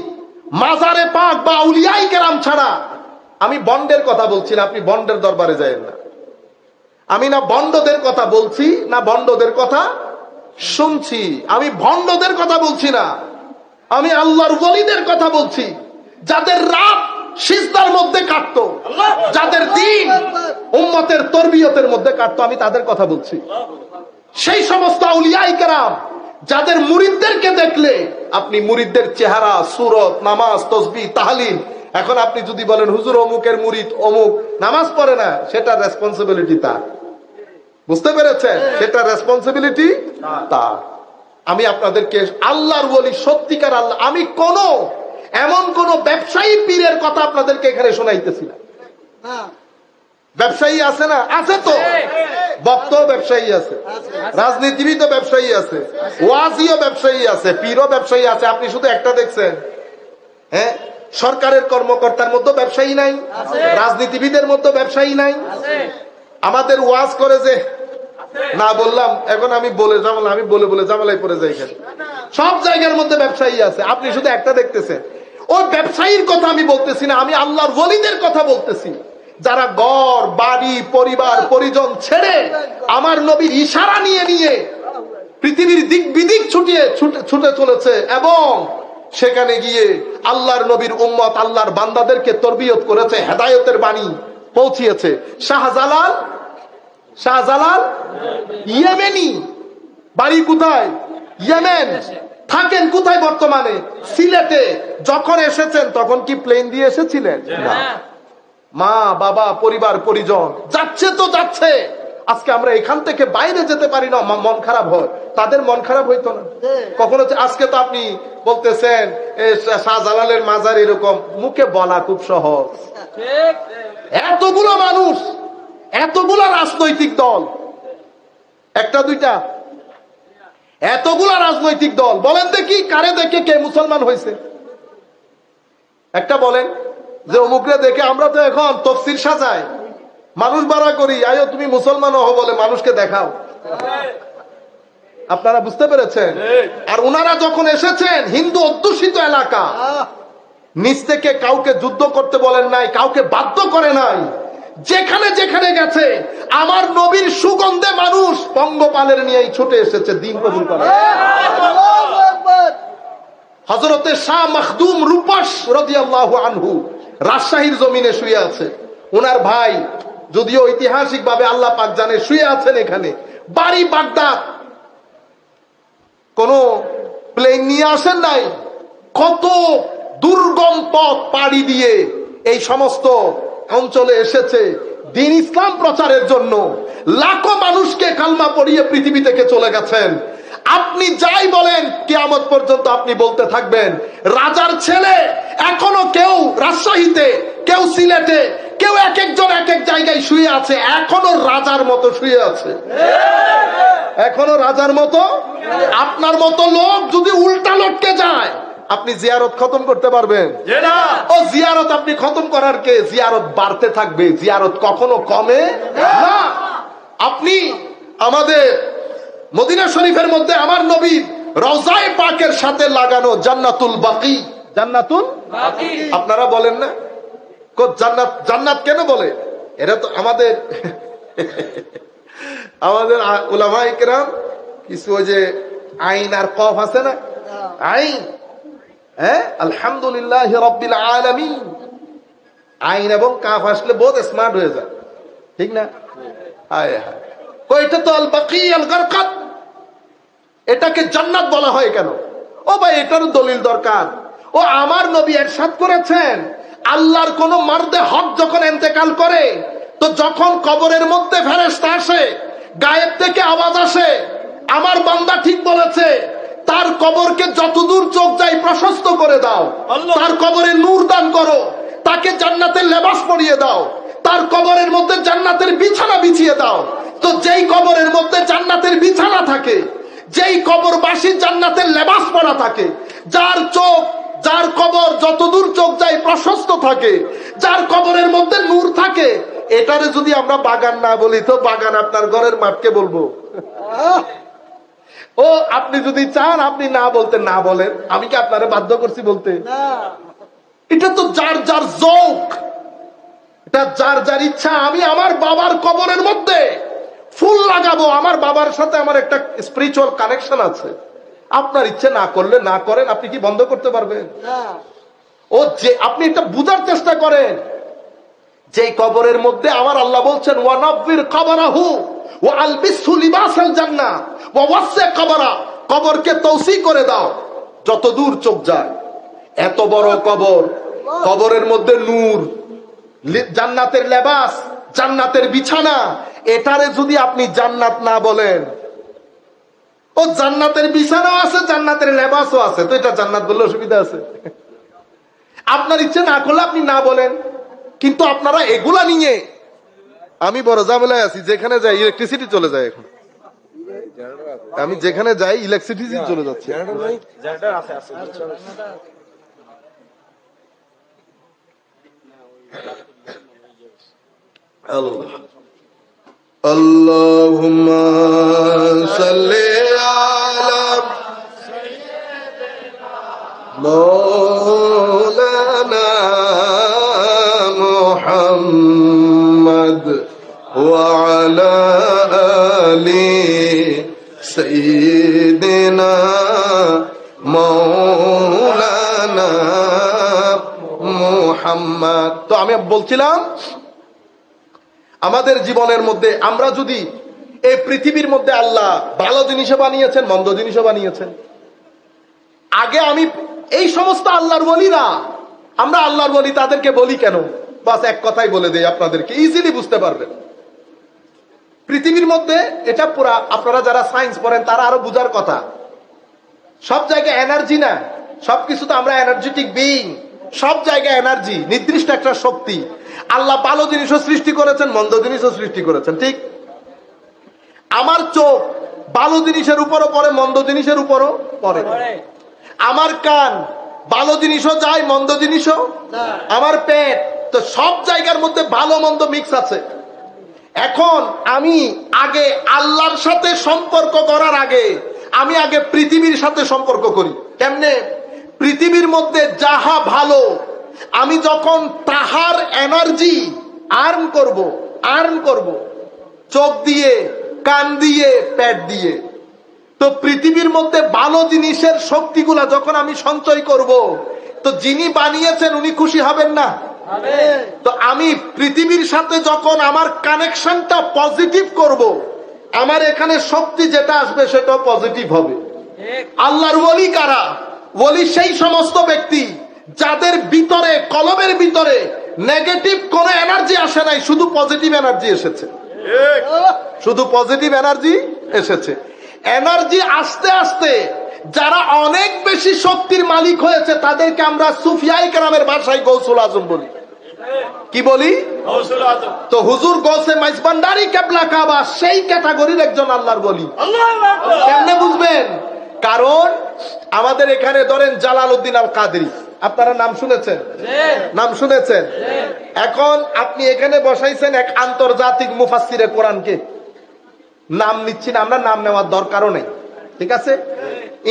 মাজারে পাক বা আউলিয়ায়ে কেরাম ছাড়া, আমি বন্ডের কথা বলছি না, আপনি বন্ডের দরবারে যায়েন না। আমি না বন্ডদের কথা বলছি, না বন্ডদের কথা শুনছি, আমি ভণ্ডদের কথা বলছি না, আমি আল্লাহর ওয়ালিদের কথা বলছি, যাদের রাত সিজদার মধ্যে কাটতো, যাদের দিন উম্মতের তরবিয়তের মধ্যে কাটতো, আমি তাদের কথা বলছি। সেই সমস্ত আউলিয়ায়ে কেরাম যাদের মুরিদদেরকে দেখলে আপনি মুরিদদের চেহারা, সুরত, নামাজ, তাসবিহ, তাহলিল, এখন আপনি যদি বলেন হুজুর অমুকের মুরিদ অমুক নামাজ পড়ে না, সেটা রেসপন্সিবিলিটি তার, বুঝতে পেরেছেন? সেটা রেসপন্সিবিলিটি তার। আমি আপনাদেরকে আল্লাহর ওলি, সত্যিকার আল্লাহ, আমি এমন কোন ব্যবসায়ী পীরের কথা আপনাদেরকে এখানে শোনাইতেছি না। ব্যবসায়ী আছে না? আছে তো, বক্ত ব্যবসায়ী আছে, রাজনীতিবিদ ব্যবসায়ী আছে, ওয়াজিও ব্যবসায়ী আছে, পীরও ব্যবসায়ী আছে। আপনি শুধু একটা দেখছেন, হ্যাঁ? সরকারের কর্মকর্তার মধ্যে ব্যবসায়ী নাই, রাজনীতিবিদের মধ্যে ব্যবসায়ী নাই। আমাদের ওয়াজ করে যে না বললাম, এখন আমি বলে জামালাই পড়ে যাই। সব জায়গার মধ্যে ব্যবসায়ী আছে, আপনি শুধু একটা দেখতেছেন। ওই ব্যবসায়ীর কথা আমি বলতেছি না, আমি আল্লাহর ওয়ালিদের কথা বলতেছি, যারা ঘর বাড়ি পরিবার পরিজন ছেড়ে আমার নবীর ইশারা নিয়ে নিয়ে পৃথিবীর দিক বিদিক ছুটে চলেছে এবং সেখানে গিয়ে আল্লাহর নবীর উম্মত, আল্লাহর বান্দাদেরকে তরবিয়ত করেছে, হেদায়েতের বাণী পৌঁছিয়েছে। শাহজালাল ইয়েমেনি, বাড়ি কোথায়? ইয়েমেন। থাকেন কোথায় বর্তমানে? সিলেটে। যখন এসেছেন তখন কি প্লেন দিয়ে এসেছিলেন? না। মা বাবা পরিবার পরিজন যাচ্ছে তো যাচ্ছে। আজকে আমরা এখান থেকে বাইরে যেতে পারি না, মন খারাপ হয়, তাদের মন খারাপ হইতো না কখনো? আজকে তো আপনি বলতেছেন শাহজালালের মাজার এরকম, মুখে বলা খুব সহজ। এতগুলো মানুষ, এতগুলো রাজনৈতিক দল, একটা দুইটা, এতগুলো রাজনৈতিক দল, বলেন দেখি কারে দেখে কে মুসলমান হয়েছে? একটা বলেন যে অমুকরে দেখে আমরা তো এখন তফসির সাজাই, মানুষ বাড়া করি, আয়ো তুমি মুসলমান হও বলে মানুষকে দেখাও। আপনারা বুঝতে পেরেছেন? আর উনারা যখন এসেছেন হিন্দু অধ্যুষিত এলাকা, নিজ থেকে কাউকে যুদ্ধ করতে বলেন নাই, কাউকে বাধ্য করে নাই। যেখানে যেখানে গেছে আমার নবীর সুগন্ধে মানুষ পঙ্গপালের নিয়েই ছুটে এসেছে দিন কবুল করে। হযরতে শাহ মখদুম রূপস রাদিয়াল্লাহু আনহু রাজশাহীর জমিনে শুয়ে আছে। ওনার ভাই, যদিও ঐতিহাসিক ভাবে আল্লাহ পাক জানে, শুয়ে আছেন এখানে। বাড়ি বাগদাদ, কোন প্লেন নিয়ে আসেন নাই, কত দুর্গম পথ পাড়ি দিয়ে এই সমস্ত অঞ্চলে এসেছে দ্বীন ইসলাম প্রচারের জন্য। লাখো মানুষকে কালমা পড়িয়ে পৃথিবী থেকে চলে গেছেন। আপনি যাই বলেন কিয়ামত পর্যন্ত আপনি বলতে থাকবেন রাজার ছেলে। এখনো কেউ রাজশাহীতে, কেউ সিলেটে, কেউ এক একজন এক এক জায়গায় শুয়ে আছে, এখনো রাজার মতো শুয়ে আছে, এখনো রাজার মতো। আপনার মতো লোক যদি উল্টা লটকে যায়, আপনি জিয়ারত খতম করতে পারবেন? ও জিয়ারত আপনি খতম করার কে? জিয়ারত বাড়তে থাকবে, জিয়ারত কখনো কমে না। আপনি আমাদের মদিনা শরীফের মধ্যে আমার নবীর রওজায়ে পাকের সাথে লাগানো জান্নাতুল বাকি, জান্নাতুল বাকি আপনারা বলেন না? জান্নাত, জান্নাত কেন বলে? এরা তো আমাদের আমাদের উলামায়ে কেরাম কিছু ওই যে আইন আর কফ আছে না, আইন, হ্যাঁ, আলহামদুলিল্লাহ রাব্বিল আলামিন, আইন এবং কাফ আসলে বহুত স্মার্ট হয়ে যায়, ঠিক না? হায় হায়, এটা তো আল বাকি আল গারকাত, এটাকে জান্নাত বলা হয় কেন? ও ভাই, এটার দলিল দরকার। ও আমার নবী ইরশাদ করেছেন, আল্লাহর কোন মারদে হক যখন ইন্তেকাল করে, তো যখন কবরের মধ্যে ফেরেশতা আসে, গায়েব থেকে আওয়াজ আসে, আমার বান্দা ঠিক বলেছে, তার কবরকে যতদূর চোখ যায় প্রশস্ত করে দাও, তার কবরে নূর দান করো, তাকে জান্নাতের লেবাস পরিয়ে দাও, তার কবরের মধ্যে জান্নাতের বিছানা বিছিয়ে দাও। তো যেই কবরের মধ্যে জান্নাতের বিছানা থাকে, যেই কবরবাসী জান্নাতের লেবাস পরা থাকে, যার চোখ, যার কবর যতদূর চোখ যায় প্রশস্ত থাকে, যার কবরের মধ্যে নূর থাকে, এটারে যদি আমরা বাগান না বলি, তো বাগান আপনার ঘরের মাঠকে বলবো? ও আপনি যদি চান আপনি না বলতে না বলেন, আমি কি আপনারে বাধ্য করছি বলতে? এটা তো যার যার যৌক, এটা যার যার ইচ্ছা। আমি আমার বাবার কবরের মধ্যে ফুল লাগাবো, আমার বাবার সাথে আমার একটা স্পিরিচুয়াল কানেকশন আছে। আপনার ইচ্ছে না করলে না করেন, আপনি কি বন্ধ করতে পারবেন? ও যে আপনি এটা বুঝার চেষ্টা করেন, যে কবরের মধ্যে আমার আল্লাহ বলছেন ওয়ানাফির কবরাহু ওয়া আলবিসহু লিবাসাল জান্নাহ ওয়া ওয়াসি কবরা, কবরকে তৌসি করে দাও যতদূর চোখ যায়। এত বড় কবর, কবরের মধ্যে নূর, জান্নাতের লেবাস, জান্নাতের বিছানা, এটারে যদি আপনি জান্নাত না বলেন, ও জান্নাতের বিছানাও আছে, জান্নাতের লেবাসও আছে, তো এটা জান্নাত বললে অসুবিধা আছে? আপনার ইচ্ছে না করলে আপনি না বলেন, কিন্তু আপনারা এগুলা নিয়ে, আমি বড় ঝামেলায় আছি। যেখানে যাই ইলেকট্রিসিটি চলে যায়, এখন আমি যেখানে যাই ইলেকট্রিসিটি চলে যাচ্ছে। আল্লাহুম্মা সাল্লি আলা মাওলানা মুহাম্মদ ওয়া আলা আলি সাইয়্যিদিনা মাওলানা মুহাম্মদ। তো আমি বলছিলাম, আমাদের জীবনের মধ্যে আমরা যদি এই পৃথিবীর মধ্যে আল্লাহ ভালো জিনিসও বানিয়েছেন, মন্দ জিনিসও বানিয়েছেন। আগে আমি এই সমস্ত আল্লাহর ওলিরা, আমরা আল্লাহর ওলি তাদেরকে বলি কেন? বাস এক কথাই বলে দেই, আপনাদেরকে ইজিলি বুঝতে পারবেন। পৃথিবীর মধ্যে এটা পুরা, আপনারা যারা সায়েন্স পড়েন তারা আরো বুঝার কথা, সব জায়গায় এনার্জি না, সবকিছু তো আমরা এনার্জেটিক বিইং, সব জায়গায় এনার্জি, নির্দিষ্ট একটা শক্তি। আল্লাহ ভালো জিনিসও সৃষ্টি করেছেন, মন্দ জিনিসও সৃষ্টি করেছেন, ঠিক? আমার চোখ ভালো জিনিসের উপরও পড়ে, মন্দ জিনিসের উপরও পড়ে। আমার কান ভালো জিনিসও যায়, মন্দ জিনিসও। আমার পেট, তো সব জায়গার মধ্যে ভালো মন্দ মিক্স আছে। এখন আমি আগে আল্লাহর সাথে সম্পর্ক করার আগে আমি আগে পৃথিবীর সাথে সম্পর্ক করি। কেমনে? পৃথিবীর মধ্যে যাহা ভালো, আমি যখন তাহার এনার্জি আর্ন করব চোখ দিয়ে, কান দিয়ে, পেট দিয়ে, তো পৃথিবীর মধ্যে ভালো জিনিসের শক্তিগুলা যখন আমি সঞ্চয় করব, তো যিনি বানিয়েছেন উনি খুশি হবেন না? তো আমি পৃথিবীর সাথে যখন আমার কানেকশনটা পজিটিভ করব, আমার এখানে শক্তি যেটা আসবে সেটাও পজিটিভ হবে। আল্লাহর ওলি কারা? ওলি সেই সমস্ত ব্যক্তি যাদের ভিতরে, কলবের ভিতরে নেগেটিভ কোন এনার্জি আসে নাই, শুধু পজিটিভ এনার্জি এসেছে, শুধু পজিটিভ এনার্জি এসেছে। এনার্জি আস্তে আস্তে যারা অনেক বেশি শক্তির মালিক হয়েছে তাদেরকে আমরা সুফিয়ায়ে কেরামের ভাষায় গৌসুল আজম বলি। কি বলি? তো হুজুর গৌসে মাইজভান্ডারি কেবলা কাবা সেই ক্যাটাগরির একজন আল্লাহর বলি। কেমনে বুঝবেন? কারণ আমাদের এখানে ধরেন জালালউদ্দিন আল কাদরি, আপনারা নাম শুনেছেন? নাম শুনেছেন? এখন আপনি এখানে বসাইছেন এক আন্তর্জাতিক মুফাসসিরে কোরআনকে, নাম নিচ্ছি না আমরা, নাম নেওয়ার দরকারও নেই, ঠিক আছে?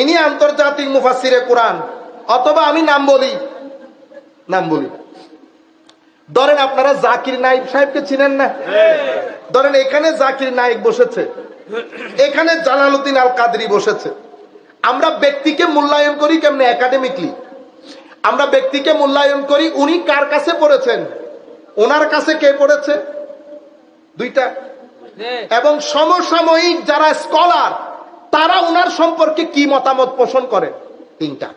ইনি আন্তর্জাতিক মুফাসসিরে কোরআন, অথবা আমি নাম বলি, নাম বলি। ধরেন আপনারা জাকির নায়েক সাহেবকে চিনেন না? ধরেন এখানে জাকির নায়েক বসেছে, এখানে জালালউদ্দিন আল কাদরি বসেছে। আমরা ব্যক্তিকে মূল্যায়ন করি কেমনে? একাডেমিকলি আমরা ব্যক্তিকে মূল্যায়ন করি উনি কার কাছে পড়েছেন, ওনার কাছে কে পড়েছে, দুইটা। এবং সমসাময়িক যারা স্কলার তারা উনার সম্পর্কে কি মতামত পোষণ করেন, তিনটা।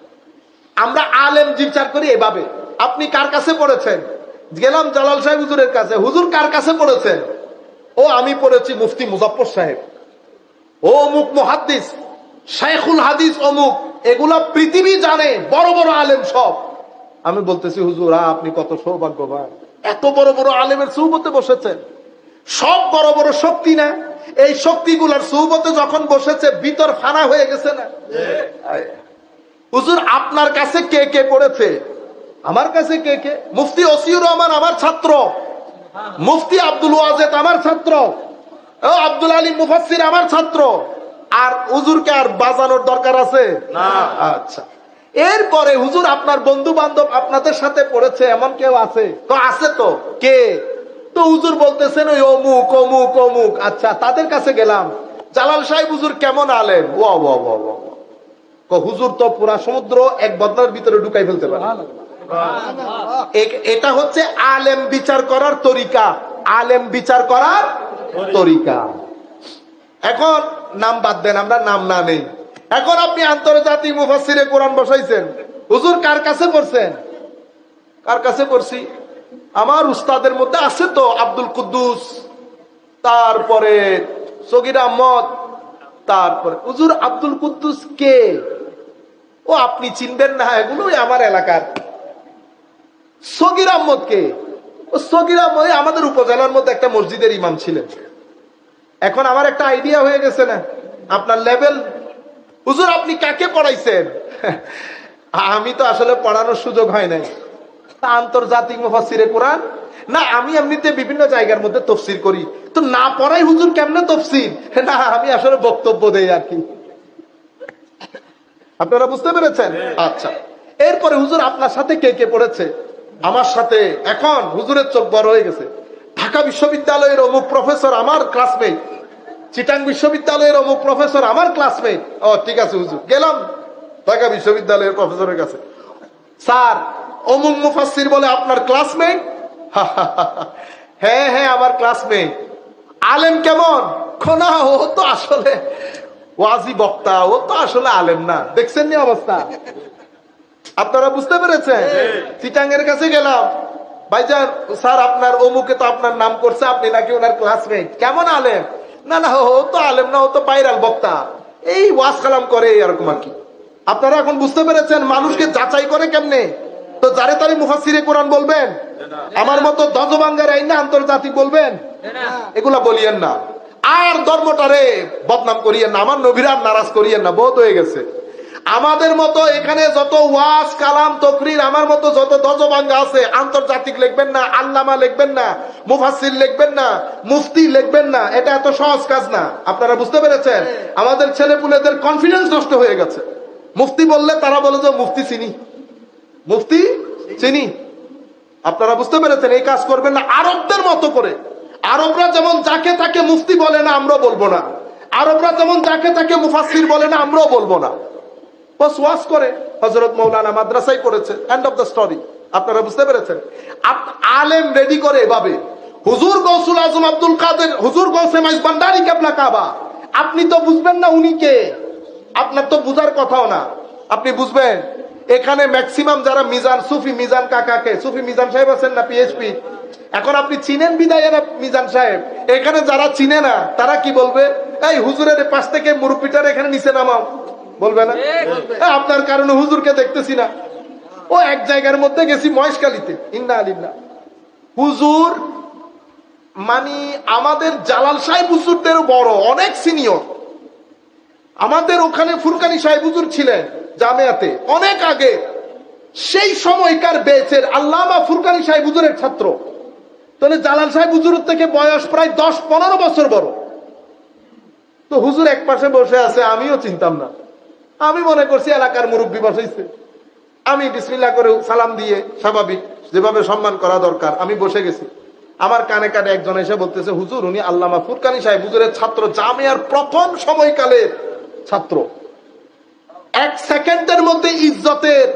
আমরা আলেম বিচার করি এভাবে। আপনি কার কাছে পড়েছেন? গেলাম জালাল সাহেব হুজুরের কাছে, হুজুর কার কাছে পড়েছেন? ও আমি পড়েছি মুফতি মুজাফফর সাহেব, ও অমুক মুহাদ্দিস, শাইখুল হাদিস অমুক, এগুলা পৃথিবী জানে, বড় বড় আলেম সব। আমি বলতেছি হুজুর আপনি কত সৌভাগ্যবান, এত বড় বড় আলেমের সুহবতে বসেছেন। সব বড় বড় শক্তি না, এই শক্তিগুলার সুহবতে যখন বসেছে ভিতর ফানা হয়ে গেছে না? হুজুর আপনার কাছে কে কে পড়েছে? আমার কাছে কে কে? মুফতি ওসিউর রহমান আমার ছাত্র, মুফতি আব্দুল ওয়াজেদ আমার ছাত্র, ও আব্দুল আলী মুফাসসির আমার ছাত্র। আর হুজুরকে আর বাজানোর দরকার আছে না? আচ্ছা, এরপরে হুজুর আপনার বন্ধু বান্ধব আপনাদের সাথে পড়েছে এমন কেউ আছে? তো আছে। তো কে? তো হুজুর বলতেছেন ওই অমুক অমুক অমুক। আচ্ছা, তাদের কাছে গেলাম, জালাল সাহেব হুজুর কেমন আলেম? ওয়া ওয়া ওয়া ওয়া। হুজুর তো পুরা সমুদ্র এক বদনার ভিতরে ঢুকাই ফেলতে পারে। এটা হচ্ছে আলেম বিচার করার তরিকা, আলেম বিচার করার তরিকা। এখন নাম বাদ দেন, আমরা নাম না নেই। এখন আপনি আন্তর্জাতিক মুফাসসিরে কোরআন বসাইছেন, হুজুর কার কাছে পড়ছেন? কার কাছে পড়ছি? আমার উস্তাদের মধ্যে আছে তো আব্দুল কুদ্দুস, তারপরে সগির আহমদ, তারপরে হুজুর আব্দুল কুদ্দুস কে? ও আপনি চিনবেন না, এগুলোই আমার এলাকার। সগির আহমদ কে? ও সগির আহমদ আমাদের উপজেলার মধ্যে একটা মসজিদের ইমাম ছিলেন। এখন আমার একটা আইডিয়া হয়ে গেছে না আপনার লেভেল। হুজুর আপনি কাকে পড়াইছেন? আমি তো আসলে পড়ানোর সুযোগ হয় নাই। আন্তর্জাতিক মুফাসসিরে কোরআন না, আমি এমনিতে বিভিন্ন জায়গার মধ্যে তাফসীর করি, তো না পড়াই হুজুর কেমনে তাফসীর? না আমি আসলে বক্তব্য দেই আর কি। আপনারা বুঝতে পেরেছেন? আচ্ছা, এরপরে হুজুর আপনার সাথে কে কে পড়েছে? আমার সাথে। এখন হুজুরের চোখ বড় হয়ে গেছে, ঢাকা বিশ্ববিদ্যালয়ের অমুক প্রফেসর আমার ক্লাসমেট, চিটাং বিশ্ববিদ্যালয়ের অমুক প্রফেসর আমার ক্লাসমেট। ও ঠিক আছে হুজুর। গেলাম ঢাকা বিশ্ববিদ্যালয়ের প্রফেসরের কাছে, স্যার অমুক মুফাসসির বলে আপনার ক্লাসমেট? হ্যাঁ হ্যাঁ আমার ক্লাসমেট। আলেম কেমন? না ও তো আসলে ওয়াজি বক্তা, ও তো আসলে আলেম না। দেখছেন নি অবস্থা? আপনারা বুঝতে পেরেছেন? চিটাং এর কাছে গেলাম, ভাইজান স্যার আপনার অমুকে তো আপনার নাম করছে, আপনি নাকি ওনার ক্লাসমেট, কেমন আলেম? না না ও তো আলেম না, ও তো ভাইরাল বক্তা, এই ওয়াজ কালাম করে এরকম আর কি। আপনারা এখন বুঝতে পেরেছেন মানুষকে যাচাই করে কেমনে? তো যারে তারে মুফাসসিরে কোরআন বলবেন? আমার মতো দজবাঙ্গার আইন না আন্তর্জাতিক বলবেন? এগুলা বলিয়েন না। আর ধর্মটারে বদনাম করিয়েন না, আমার নবীরা নারাজ করিয়েন না, বহুত হয়ে গেছে। আমাদের মতো এখানে যত ওয়াজ কালাম তকরির আমার মতো যত দজবাঙ্গা আছে, আন্তর্জাতিক লিখবেন না, আল্লামা লিখবেন না, মুফাসসির লিখবেন না, মুফতি লিখবেন না, এটা এত সহজ কাজ না। আপনারা বুঝতে পেরেছেন? আমাদের ছেলেপুলেদের কনফিডেন্স নষ্ট হয়ে গেছে। মুফতি বললে তারা বলে যে মুফতি চিনি, মুফতি চিনি। আপনারা বুঝতে পেরেছেন? এই কাজ করবেন না আরবদের মতো করে। আরবরা যেমন যাকে তাকে মুফতি বলে না, আমরাও বলবো না। আরবরা যেমন যাকে তাকে মুফাসসির বলে না, আমরাও বলবো না। বস ওয়াজ করে, হযরত মাওলানা মাদ্রাসায় পড়েছে, এন্ড অফ দ্য স্টোরি। আপনারা বুঝতে পেরেছেন? আলেম রেডি করে এভাবে। হুজুর গৌসুল আজম আব্দুল কাদের, হুজুর গৌসে মাইজভান্ডারি কেবলা কাবা, আপনি তো বুঝবেন না উনি কে, আপনার তো বুঝার কথাও না। আপনি বুঝবেন এখানে ম্যাক্সিমাম যারা মিজান সুফি মিজান কাকাকে, সুফি মিজান সাহেব আছেন না, পিএইচপি, এখন আপনি চিনেন বিদায় এরা মিজান সাহেব, এখানে যারা চিনে না তারা কি বলবে, এই হুজুরের পাশ থেকে মুরব্বিটার এখানে নিচে নামাও, বলবে না? আপনার কারণে হুজুরকে দেখতেছি না। ও এক জায়গার মধ্যে গেছি মহেশখালীতে, ইন্না আলিল্লাহ, হুজুর মানে আমাদের জালাল সাহেব হুজুরদেরও বড়, অনেক সিনিয়র। আমাদের ওখানে ফুরকানি সাহেব হুজুর ছিলেন জামিয়াতে অনেক আগে, সেই সময়কার বেচের আল্লামা ফুরকানি সাহেব হুজুরের ছাত্র। তাহলে জালাল সাহেব হুজুরের থেকে বয়স প্রায় 10-15 বছর বড়। তো হুজুর এক পাশে বসে আছে, আমিও চিনতাম না, আমি মনে করছি এলাকার মুরব্বী বসাইছে। আমি বিসমিল্লাহ করে সালাম দিয়ে স্বাভাবিক যেভাবে সম্মান করা দরকার আমি বসে গেছি। আমার কানে কানে একজন এসে বলতেছে, হুজুর উনি আল্লামা ফুরকানি সাহেব হুজুরের ছাত্র, জামিয়ার প্রথম সময়কালের ছাত্র। এক সেকেন্ডের মধ্যে ইজ্জতের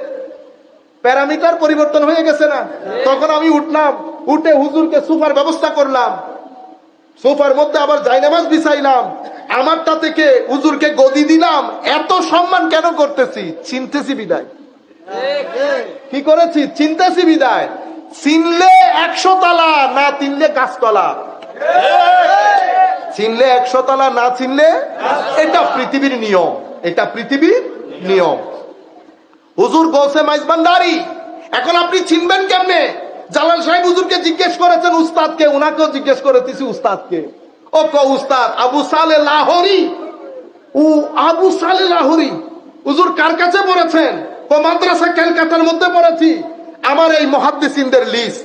প্যারামিটার পরিবর্তন হয়ে গেছে না? তখন আমি উঠলাম, উঠে হুজুরকে সোফার ব্যবস্থা করলাম, সোফার মধ্যে আবার জায়নামাজ বিছাইলাম, আমারটা থেকে হুজুরকে গদি দিলাম। এত সম্মান কেন করতেছি? চিনতেছি বিদায়। কি করেছি? চিনতেছি বিদায়। চিনলে 100 তলা, না চিনলে গাছতলা। চিনলে 100 তলা, না চিনলে, এটা পৃথিবীর নিয়ম, এটা পৃথিবীর নিয়ম। হুজুর গৌসে মাইজ ভান্ডারী, এখন আপনি চিনবেন কেমনে? জালাল সাহেব হুজুরকে জিজ্ঞেস করেছেন উস্তাদকে, উনাকেও জিজ্ঞেস করেছি উস্তাদকে। ও ক উস্তাদ আবু সালে লাহোরী, ও আবু সালে লাহোরী হুজুর কার কাছে পড়েছেন? ও মাদ্রাসা ক্যালকাটার মধ্যে পড়েছি। আমার এই মুহাদ্দিসিনদের লিস্ট,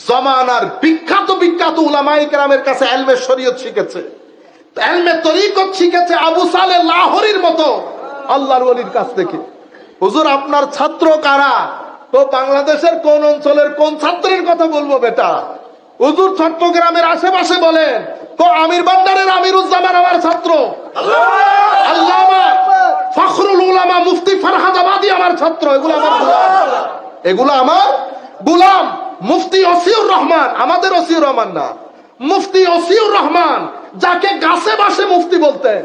জমানার বিখ্যাত বিখ্যাত উলামায়ে কেরামের কাছে ইলমে শরীয়ত শিখেছে, ইলমে তরিকত শিখেছে আবু সালে লাহোরীর মতো আল্লাহর ওলির কাছ থেকে। হুজুর আপনার ছাত্র কারা? তো বাংলাদেশের কোন অঞ্চলের কোন ছাত্রের কথা বলবো বেটা? হুজুর চট্টগ্রামের আশেপাশে বলেন, তো আমির ভান্ডারের আমিরুজ্জামান আমার ছাত্র, আল্লামা ফখরুল উলামা মুফতি ফরহাদাবাদী আমার ছাত্র। এগুলো আমার গোলাম, এগুলো আমার গোলাম। মুফতি ওসিউর রহমান, আমাদের ওসিউর রহমান না, মুফতি ওসিউর রহমান, যাকে গাছে বাসে মুফতি বলতেন,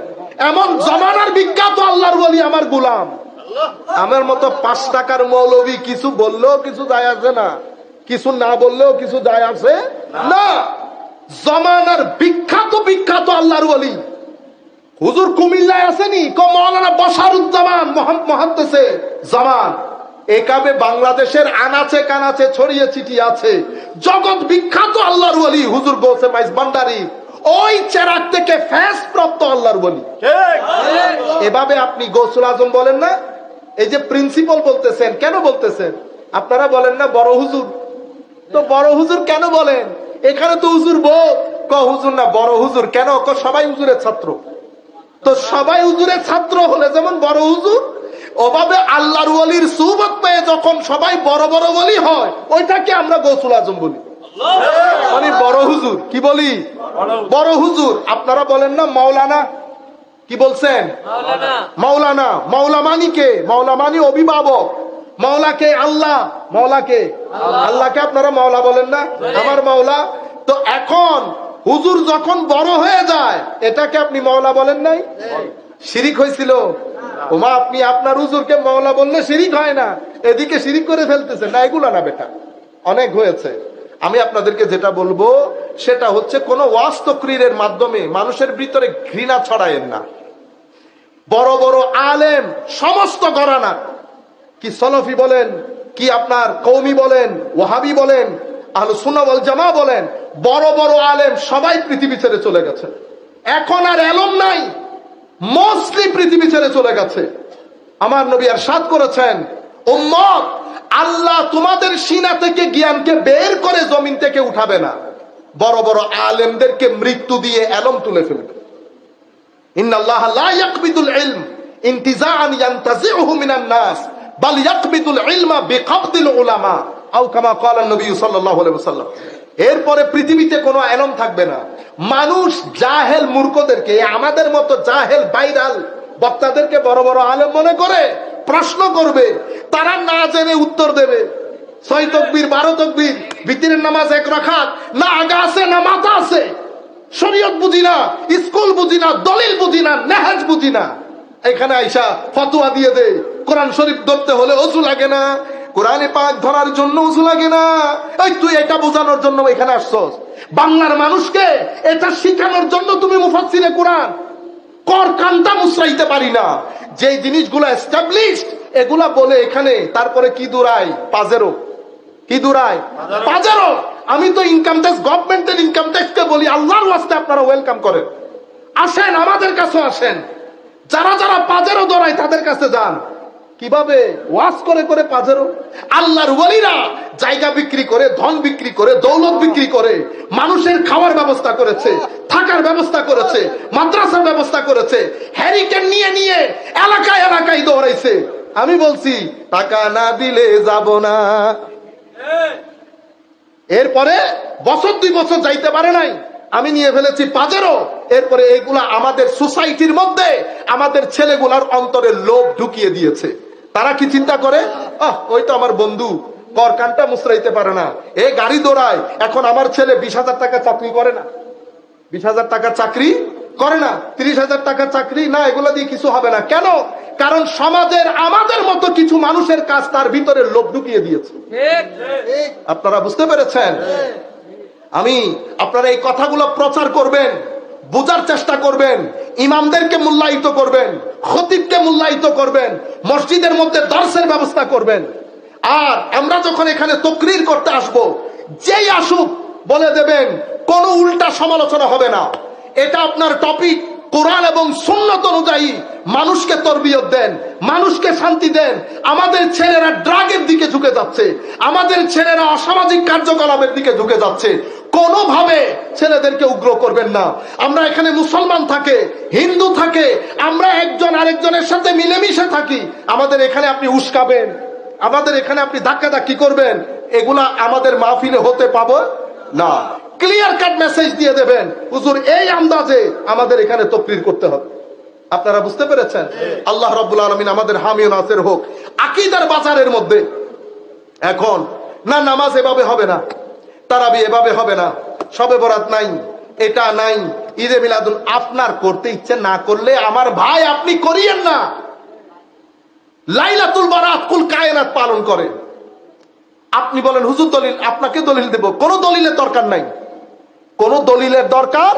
এমন জমানার বিখ্যাত আল্লাহর ওলি আমার গোলাম। আমার মতো 5 টাকার মৌলবী কিছু বললেও কিছু যায় আসে না, কিছু না বললেও কিছু যায় আসে না। জমানার বিখ্যাত বিখ্যাত আল্লাহর ওলি। হুজুর কুমিল্লায় আসেনি, মৌলানা বশারুজ্জামান মুহাদ্দিসে জামান, একাবে বাংলাদেশের আনাচে কানাচে ছড়িয়ে ছিটিয়ে আছে জগৎ বিখ্যাত আল্লাহর ওলি হুজুর গৌসে মাইজ ভান্ডারী, ওই চেরাগ থেকে ফেস প্রাপ্ত আল্লাহর ওলি। এভাবে আপনি গৌসুল আজম বলেন না, এই যে প্রিন্সিপাল বলতেছেন, কেন বলতেছেন? আপনারা বলেন না বড় হুজুর, তো বড় হুজুর কেন বলেন? এখানে তো হুজুর বোধ, ক হুজুর না বড় হুজুর কেন? ক সবাই হুজুরের ছাত্র। তো সবাই হুজুরের ছাত্র হলে যেমন বড় হুজুর, ওভাবে আল্লাহর ওলির সুবত পেয়ে যখন সবাই বড় বড় ওলি হয়, ওইটাকে আমরা গৌসুল আজম বলি, মানে বড় হুজুর। কি বলি? বড় হুজুর। আপনারা বলেন না মাওলানা, কি বলছেন? মাওলানা। মাওলা মানি কে? মাওলা মানি অভিভাবক। মাওলাকে আল্লাহ, মাওলাকে আল্লাহকে আপনারা মাওলা বলেন না, আমার মাওলা। তো এখন হুজুর যখন বড় হয়ে যায়, এটাকে আপনি মাওলা বলেন নাই? শিরিক হয়েছিল? ওমা আপনি আপনার হুজুরকে মাওলা বললে শিরিক হয় না, এদিকে শিরিক করে ফেলতেছেন না। এগুলো না বেটা, অনেক হয়েছে। আমি আপনাদেরকে যেটা বলবো সেটা হচ্ছে, কোন ওয়াজ তাকরীরের মাধ্যমে মানুষের ভিতরে ঘৃণা ছড়ায়েন না। বড় বড় আলেম সমস্ত ঘরানা, কি সলফি বলেন, কি আপনার কওমি বলেন, ওয়াহাবি বলেন, আহলুস সুন্নাহ ওয়াল জামাআহ বলেন, বড় বড় আলেম সবাই পৃথিবী ছেড়ে চলে গেছে। এখন আর এলম নাই, মোস্টলি পৃথিবী ছেড়ে চলে গেছে। আমার নবী ইরশাদ করেছেন, উম্মত আল্লাহ তোমাদের সিনা থেকে জ্ঞানকে বের করে জমিন থেকে উঠাবে না, বড় বড় আলেমদেরকে মৃত্যু দিয়ে এলম তুলে ফেলবে। ইন্নাল্লাহা লা ইয়াকবিদুল ইলম ইনতিজাআন ইয়ানতাজিউহু মিনান নাস বাল ইয়াকবিদুল ইলমা বিকবদিল উলামা আও কামা ক্বালা নবী সাল্লাল্লাহু আলাইহি ওয়াসাল্লাম। এরপরে পৃথিবীতে কোনো এলম থাকবে না। মানুষ জাহেল মূর্খদেরকে, আমাদের মতো জাহেল বাইরাল বক্তাদেরকে বড় বড় আলেম মনে করে, প্রশ্ন করবে, তারা না জেনে উত্তর দেবে। 6 তাকবীর 12 তাকবীর, ভিতরের নামাজ 1 রাকাত, না আগা আছে না মাথা আছে, শরীয়ত বুঝি না, স্কুল বুঝি না, দলিল বুঝি না, নেহাজ বুঝি না, এখানে আইসা ফতোয়া দিয়ে দেয়। কোরআন শরীফ ধরতে হলে ওযু লাগে না, কোরআনে পাক ধরার জন্য উজু লাগে না। এই তুই এটা বোঝানোর জন্য এখানে আসছস? বাংলার মানুষকে এটা শিখানোর জন্য তুমি মুফাসসিরে কোরআন? কর কানটা মুছরাইতে পারি না, যে জিনিসগুলো এস্টাবলিশড এগুলা বলে এখানে, তারপরে কি দূরাই পাজেরো, কি দূরাই পাজেরো। আমি তো ইনকাম ট্যাক্স, গভর্নমেন্টের ইনকাম ট্যাক্স কে বলি আল্লাহর ওয়াস্তে আপনারা ওয়েলকাম করেন, আসেন আমাদের কাছে আসেন। যারা যারা পাজেরো দৌড়ায় তাদের কাছে যান। কিভাবে ওয়াজ করে করে পাজেরো? আল্লাহর ওয়ালিরা জায়গা বিক্রি করে, ধন বিক্রি করে, দৌলত বিক্রি করে মানুষের খাওয়ার ব্যবস্থা করেছে, থাকার ব্যবস্থা করেছে, মাদ্রাসার ব্যবস্থা করেছে, হ্যারিকেন নিয়ে নিয়ে এলাকায় এলাকায় দৌড়াইছে। আমি বলছি টাকা না দিলে যাব না। এরপরে বছর 2 বছর যাইতে পারে নাই, আমি নিয়ে ফেলেছি পাজেরো। এরপরে এগুলা আমাদের সোসাইটির মধ্যে আমাদের ছেলেগুলার অন্তরে লোভ ঢুকিয়ে দিয়েছে। তারা কি চিন্তা করে, ওই তো আমার বন্ধু কর কানটা মুছরাইতে পারে না, এ গাড়ি দৌড়ায়, এখন আমার ছেলে 20,000 টাকা চাকরি করে না, 20,000 টাকা চাকরি করে না, 30,000 টাকা চাকরি না, এগুলো দিয়ে কিছু হবে না। কেন? কারণ সমাজের আমাদের মতো কিছু মানুষের কাজ তার ভিতরে লোভ ঢুকিয়ে দিয়েছে। আপনারা বুঝতে পেরেছেন? আমি আপনারা এই কথাগুলো প্রচার করবেন, বোঝার চেষ্টা করবেন, ইমামদেরকে মূল্যায়িত করবেন, খতিবকে মূল্যায়িত করবেন, মসজিদের মধ্যে দর্শের ব্যবস্থা করবেন। আর আমরা যখন এখানে তাকরীর করতে আসব, যেই আসুক বলে দেবেন কোনো উল্টা সমালোচনা হবে না, এটা আপনার টপিক। কোরআন এবং সুন্নাত অনুযায়ী মানুষকে তরবিয়ত দেন, মানুষকে শান্তি দেন। আমাদের ছেলেরা ড্রাগের দিকে ঝুঁকে যাচ্ছে, আমাদের ছেলেরা অসামাজিক কার্যকলাপের দিকে ঝুঁকে যাচ্ছে। কোনোভাবে ছেলেদেরকে উগ্র করবেন না। আমরা এখানে মুসলমান থাকে, হিন্দু থাকে, আমরা একজন আরেকজনের সাথে মিলেমিশে থাকি। আমাদের এখানে আপনি উস্কাবেন, আমাদের এখানে আপনি ধাক্কাধাক্কি করবেন, এগুলা আমাদের মাহফিলে হতে পাবো না। ক্লিয়ার কাট মেসেজ দিয়ে দেবেন, হুজুর এই আন্দাজে আমাদের এখানে তাকরীর করতে হবে। আপনারা বুঝতে পেরেছেন? আল্লাহ রাব্বুল আলামিন আমাদের হামি ও নাসির হোক। আকীদার বাজারের মধ্যে এখন না নামাজ এভাবে হবে না, তারাবি এভাবে হবে না, শবে বরাত নাই, এটা নাই, ঈদে মিলাদুন আপনার করতে ইচ্ছে না করলে আমার ভাই আপনি করিয়েন না। লাইলাতুল বারাত কুল কায়নাত পালন করে। আপনি বলেন হুজুর দলিল, আপনাকে দলিল দেব, কোন দলিলের দরকার নাই, কোন দলিলের দরকার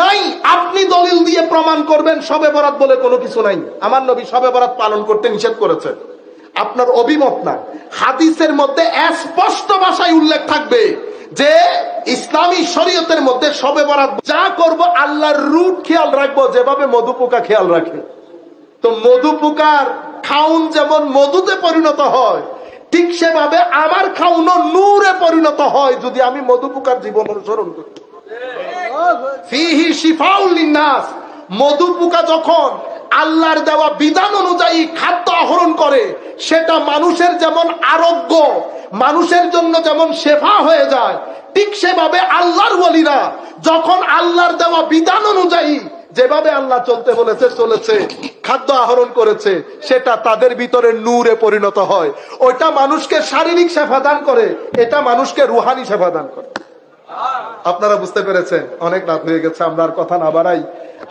নাই। আপনি দলিল দিয়ে প্রমাণ করবেন শবে বরাত বলে কোনো কিছু নাই, আমার নবী শবে বরাত পালন করতে নিষেধ করেছেন। আপনার অভিমত না, হাদিসের মধ্যে স্পষ্ট ভাষায় উল্লেখ থাকবে যে ইসলামী শরীয়তের মধ্যে শবে বরাত যা করব আল্লাহর রুট খেয়াল রাখবো, যেভাবে মধু পোকা খেয়াল রাখে। তো মধু পোকার খাউন যেমন মধুতে পরিণত হয়, ঠিক সেভাবে আমার খাউনও নূরে পরিণত হয় যদি আমি মধু পোকার জীবন অনুসরণ করি। ফিহি শিফাউল লিন্নাস। মধু পোকা যখন আল্লাহর দেওয়া বিধান অনুযায়ী খাদ্য আহরণ করে, সেটা মানুষের যেমন আরোগ্য, মানুষের জন্য যেমন শেফা হয়ে যায়, ঠিক সেভাবে আল্লাহর ওয়ালিরা যখন আল্লাহর দেওয়া বিধান অনুযায়ী যেভাবে আল্লাহ চলতে বলেছে চলেছে, খাদ্য আহরণ করেছে, সেটা তাদের ভিতরে নূরে পরিণত হয়। ওইটা মানুষকে শারীরিক সেবা দান করে, এটা মানুষকে রুহানি সেবা দান করে। আপনারা বুঝতে পেরেছেন? অনেক রাত হয়ে গেছে, আমরা আর কথা না বাড়াই।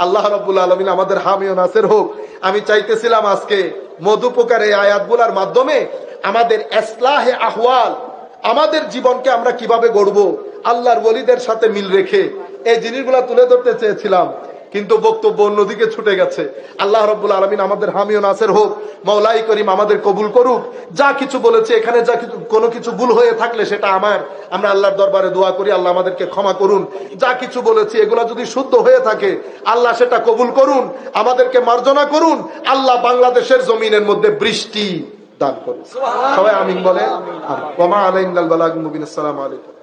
আল্লাহ রাব্বুল আলামিন আমাদের হামি ও নাসির হোক। আমি চাইতেছিলাম আজকে মধু পোকার এই আয়াতগুলোর মাধ্যমে আমাদের ইসলাহে আহওয়াল, আমাদের জীবনকে আমরা কিভাবে গড়বো আল্লাহর ওয়ালিদের সাথে মিল রেখে, এই জিনিসগুলা তুলে ধরতে চেয়েছিলাম, কিন্তু বক্তব্য অন্যদিকে ছুটে গেছে। আল্লাহ রাব্বুল আলামিন আমাদের হামি ও নাসির হোক। মাওলাই করিম আমাদের কবুল করুক। যা কিছু বলেছে এখানে, যা কিছু কোনো কিছু ভুল হয়ে থাকলে সেটা আমরা আল্লাহর দরবারে দোয়া করি, আল্লাহ আমাদেরকে ক্ষমা করুন। যা কিছু বলেছি এগুলা যদি শুদ্ধ হয়ে থাকে আল্লাহ সেটা কবুল করুন, আমাদেরকে মার্জনা করুন। আল্লাহ বাংলাদেশের জমিনের মধ্যে বৃষ্টি দান করুন। সবাই আমিন বলে। ওয়া মা আলাইনাল বালাগুল মুবিন। আসসালামু আলাইকুম।